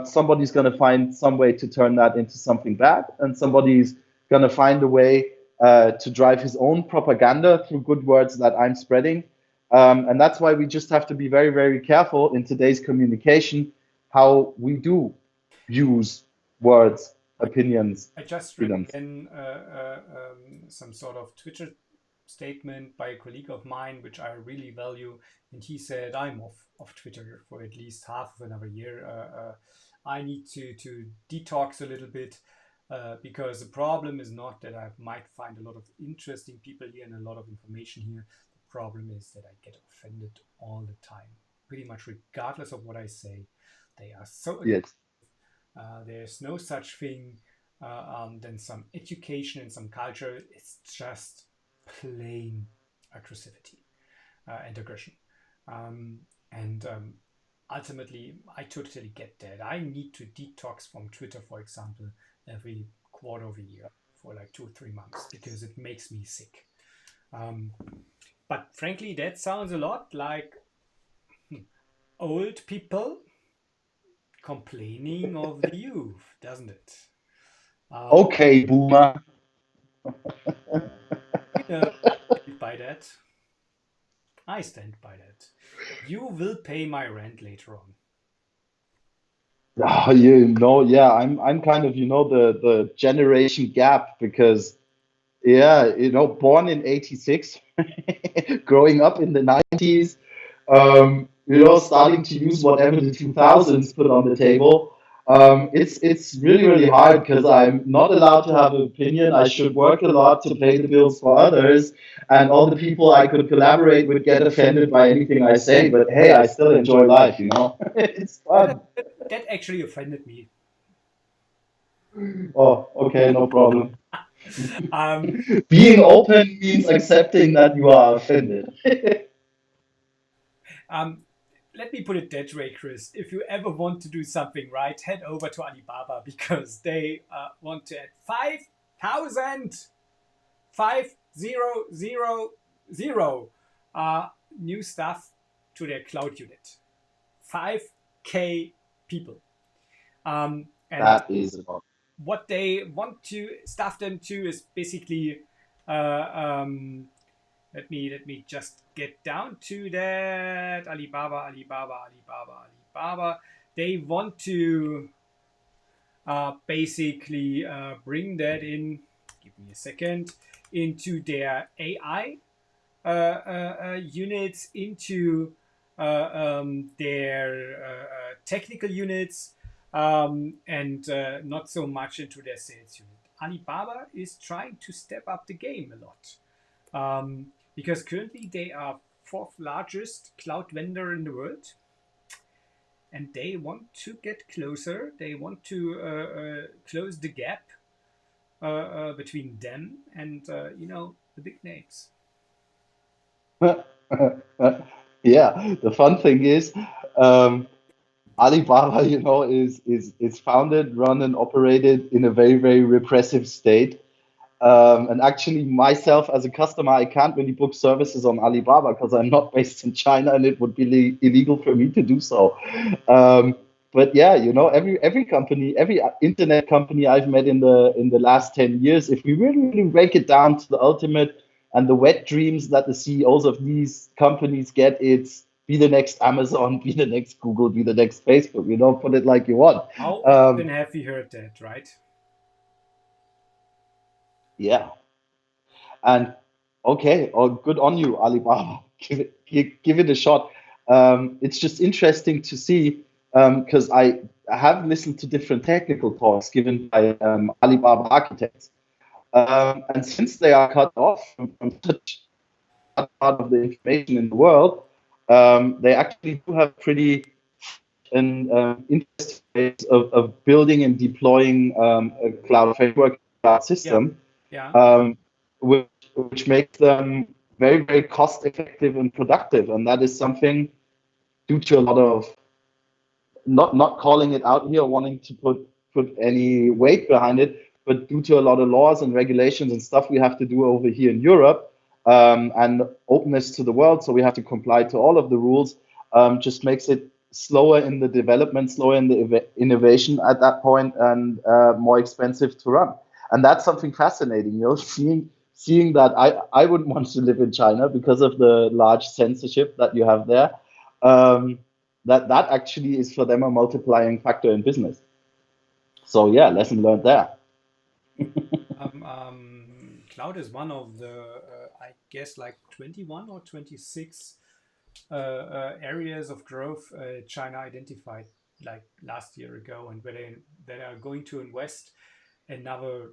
somebody's going to find some way to turn that into something bad, and somebody's going to find a way to drive his own propaganda through good words that I'm spreading. And that's why we just have to be very, very careful in today's communication how we do use words, opinions, I just read freedoms. again some sort of Twitter statement by a colleague of mine, which I really value. And he said, I'm off Twitter for at least half of another year. I need to detox a little bit because the problem is not that I might find a lot of interesting people here and a lot of information here. The problem is that I get offended all the time, pretty much regardless of what I say. They are so Yes. there's no such thing than some education and some culture. It's just plain aggressivity and aggression. And ultimately, I totally get that. I need to detox from Twitter, for example, every quarter of a year for like 2 or 3 months because it makes me sick. But frankly, that sounds a lot like old people complaining of the youth, doesn't it? Okay, boomer. You know, I stand by that. I stand by that. You will pay my rent later on. Yeah, I'm kind of, the generation gap because yeah, born in 86, growing up in the 90s, starting to use whatever the 2000s put on the table. It's really, really hard because I'm not allowed to have an opinion. I should work a lot to pay the bills for others, and all the people I could collaborate with get offended by anything I say. But hey, I still enjoy life. It's fun. That actually offended me. Oh, okay, no problem. Um, Being open means accepting that you are offended. um, Let me put it that way, Chris. If you ever want to do something right, head over to Alibaba because they want to add 5,000 new stuff to their cloud unit. 5K people. And That is a lot. what they want to staff them to is basically let me just get down to that. Alibaba. They want to basically bring that in, give me a second, into their AI units, into their technical units, and not so much into their sales unit. Alibaba is trying to step up the game a lot because currently they are fourth largest cloud vendor in the world, and they want to get closer. They want to close the gap between them and the big names. Yeah, the fun thing is, Alibaba, is founded, run, and operated in a very, very repressive state. And actually, myself as a customer, I can't really book services on Alibaba because I'm not based in China, and it would be illegal for me to do so. But yeah, every company, every internet company I've met in the last 10 years, if we really, really break it down to the ultimate and the wet dreams that the CEOs of these companies get, it's be the next Amazon, be the next Google, be the next Facebook. Put it like you want. How often have we heard that, right? Yeah. And okay, oh, good on you, Alibaba. Give it a shot. It's just interesting to see because I have listened to different technical talks given by Alibaba architects. And since they are cut off from such a part of the information in the world, they actually do have pretty an interesting ways of building and deploying a cloud framework, cloud Yeah, system, yeah. um, which makes them very, very cost effective and productive. And that is something due to a lot of not calling it out here, wanting to put any weight behind it, but due to a lot of laws and regulations and stuff we have to do over here in Europe, and openness to the world. So we have to comply to all of the rules. Just makes it slower in the development, slower in the innovation at that point, and more expensive to run. And that's something fascinating, seeing that I wouldn't want to live in China because of the large censorship that you have there. That actually is for them a multiplying factor in business. So yeah, lesson learned there. Cloud is one of the, I guess, like 21 or 26 areas of growth China identified like last year ago, and where they are going to invest another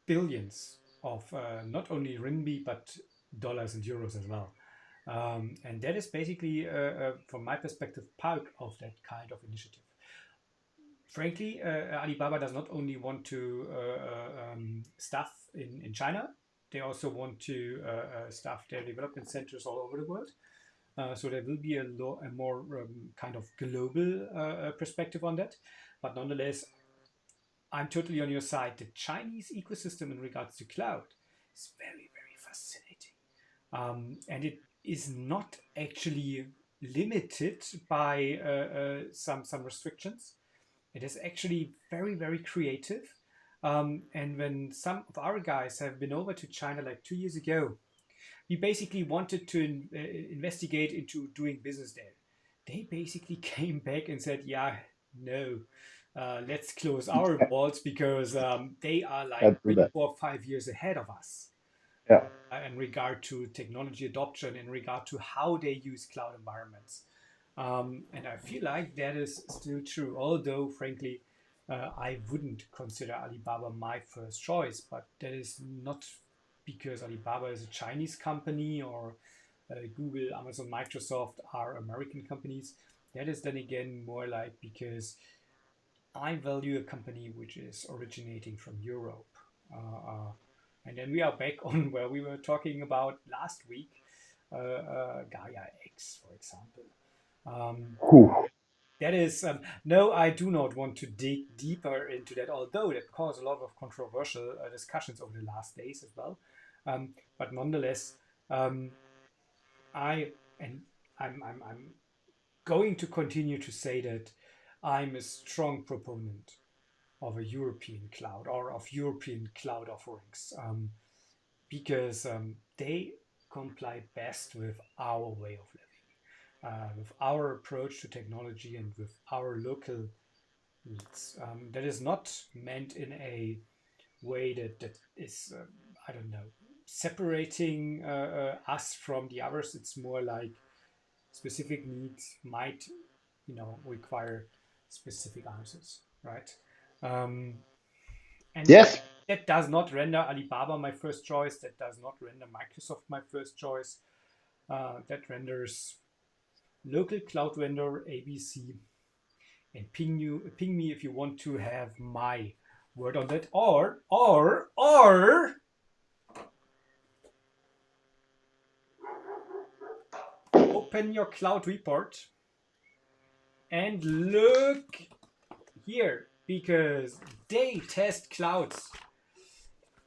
billions of not only renminbi but dollars and euros as well. And that is basically, from my perspective, part of that kind of initiative. Frankly, Alibaba does not only want to staff in China, they also want to staff their development centers all over the world. So there will be a more kind of global perspective on that. But nonetheless, I'm totally on your side. The Chinese ecosystem in regards to cloud is very, very fascinating. And it is not actually limited by some restrictions. It is actually very, very creative. And when some of our guys have been over to China like 2 years ago, we basically wanted to investigate into doing business there. They basically came back and said, yeah, no, let's close our vaults because they are like Can't do 3, that. 4, 5 years ahead of us Yeah. in regard to technology adoption, in regard to how they use cloud environments. And I feel like that is still true, although frankly, I wouldn't consider Alibaba my first choice, but that is not because Alibaba is a Chinese company or Google, Amazon, Microsoft are American companies. That is then again more like because I value a company which is originating from Europe. And then we are back on where we were talking about last week, Gaia X, for example. That is, no, I do not want to dig deeper into that, although that caused a lot of controversial discussions over the last days as well. But nonetheless, I and I'm going to continue to say that I'm a strong proponent of a European cloud or of European cloud offerings because they comply best with our way of living, with our approach to technology, and with our local needs. That is not meant in a way that is, I don't know, separating us from the others. It's more like specific needs might, require specific answers, right? And Yes. that does not render Alibaba my first choice. That does not render Microsoft my first choice. That renders local cloud vendor ABC, and ping me if you want to have my word on that, or open your cloud report and look here, because they test clouds.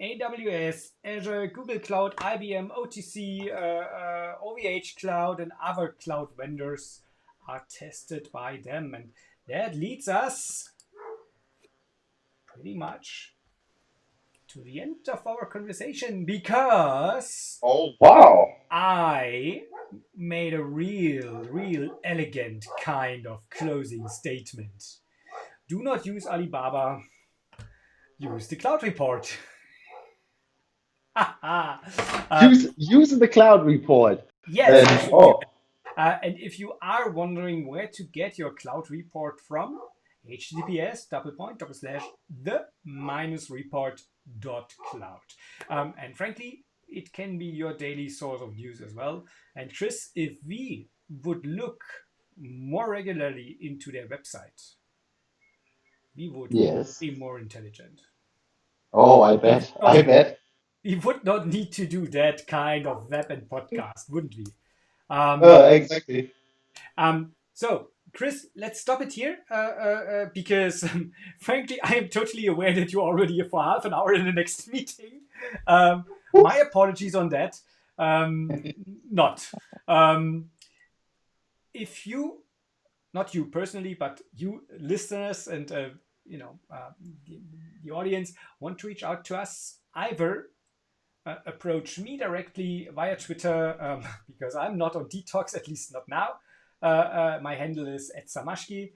AWS, Azure, Google Cloud, IBM, OTC, OVH Cloud, and other cloud vendors are tested by them. And that leads us pretty much to the end of our conversation, because Oh wow. I made a real elegant kind of closing statement. Do not use Alibaba, use the cloud report. Use the cloud report. Yes, you should do Oh, that. And if you are wondering where to get your cloud report from, https://the-report.cloud. And frankly, it can be your daily source of news as well. And Chris, if we would look more regularly into their website, we would yes. be more intelligent. Oh, I bet. I bet. We would not need to do that kind of web and podcast, wouldn't we? Exactly. So, Chris, let's stop it here because, frankly, I am totally aware that you're already for half an hour in the next meeting. My apologies on that. Not. If you, not you personally, but you listeners and the audience want to reach out to us, either approach me directly via Twitter, because I'm not on Detox, at least not now. My handle is @samashki,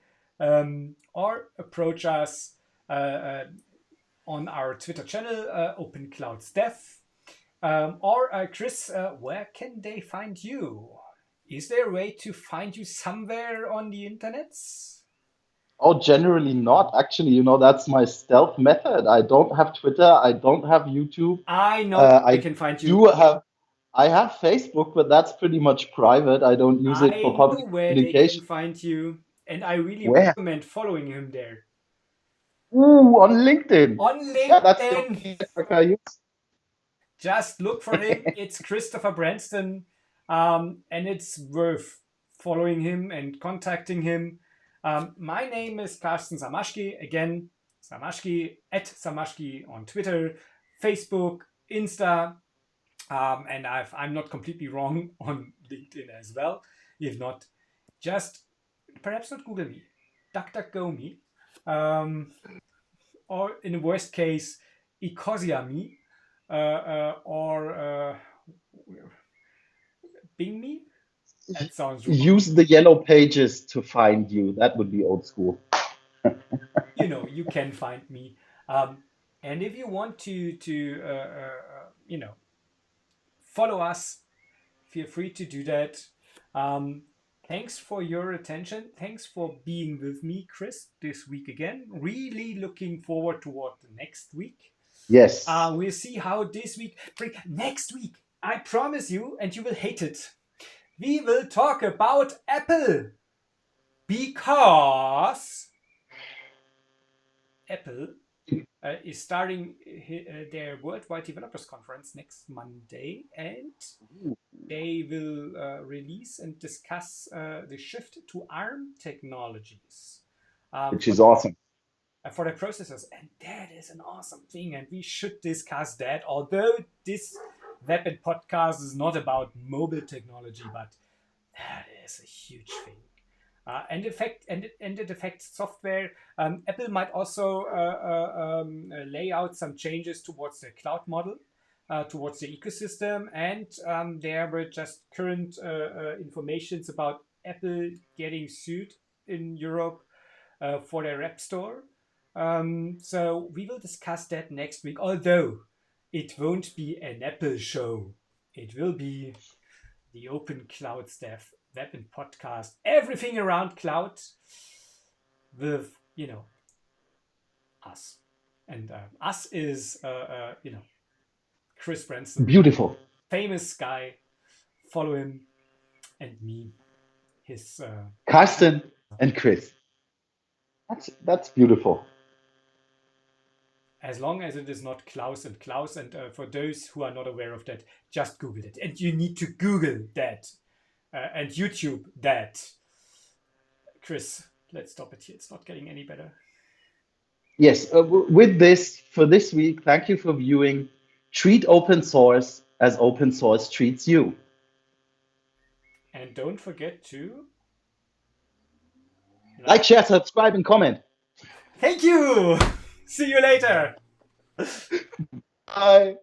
or approach us on our Twitter channel, open.clouds.dev. Or Chris, where can they find you? Is there a way to find you somewhere on the internets? Oh, generally not. Actually, that's my stealth method. I don't have Twitter. I don't have YouTube. I know I I can find you. I have Facebook, but that's pretty much private. I don't use it for I know public where they can communication. find you, and I really Where? recommend following him there. Ooh, on LinkedIn. On Yeah, that's the LinkedIn, only network I use. just look for him. It's Christopher Branston, and it's worth following him and contacting him. My name is Karsten Samashki. Again, Samashki, @Samashki on Twitter, Facebook, Insta, and I'm not completely wrong on LinkedIn as well. If not, just perhaps not Google me, DuckDuckGo me, or in the worst case, Ecosia me, or Bing me. That sounds wrong. Use the yellow pages to find you. That would be old school. You can find me. And if you want to follow us, feel free to do that. Thanks for your attention. Thanks for being with me, Chris, this week again. Really looking forward toward the next week. Yes. We'll see how this week. Next week, I promise you, and you will hate it. We will talk about Apple, because Apple is starting their Worldwide Developers Conference next Monday, and they will release and discuss the shift to ARM technologies, which is awesome. For their processors. And that is an awesome thing, and we should discuss that. Although this web and podcast is not about mobile technology, but that is a huge thing. And it affects software. Apple might also lay out some changes towards the cloud model, towards the ecosystem, and there were just current informations about Apple getting sued in Europe for their App Store. So we will discuss that next week, although it won't be an Apple show. It will be the Open Clouds Dev web and podcast, everything around cloud, with us. And us is Chris Branson. Beautiful. Famous guy. Follow him. And me, his Karsten and Chris. That's beautiful. As long as it is not Klaus and Klaus, and for those who are not aware of that, just Google it. And you need to Google that and YouTube that. Chris, let's stop it here. It's not getting any better. Yes, with this, for this week, thank you for viewing. Treat open source as open source treats you. And don't forget to like, share, subscribe, and comment. Thank you. See you later. Bye.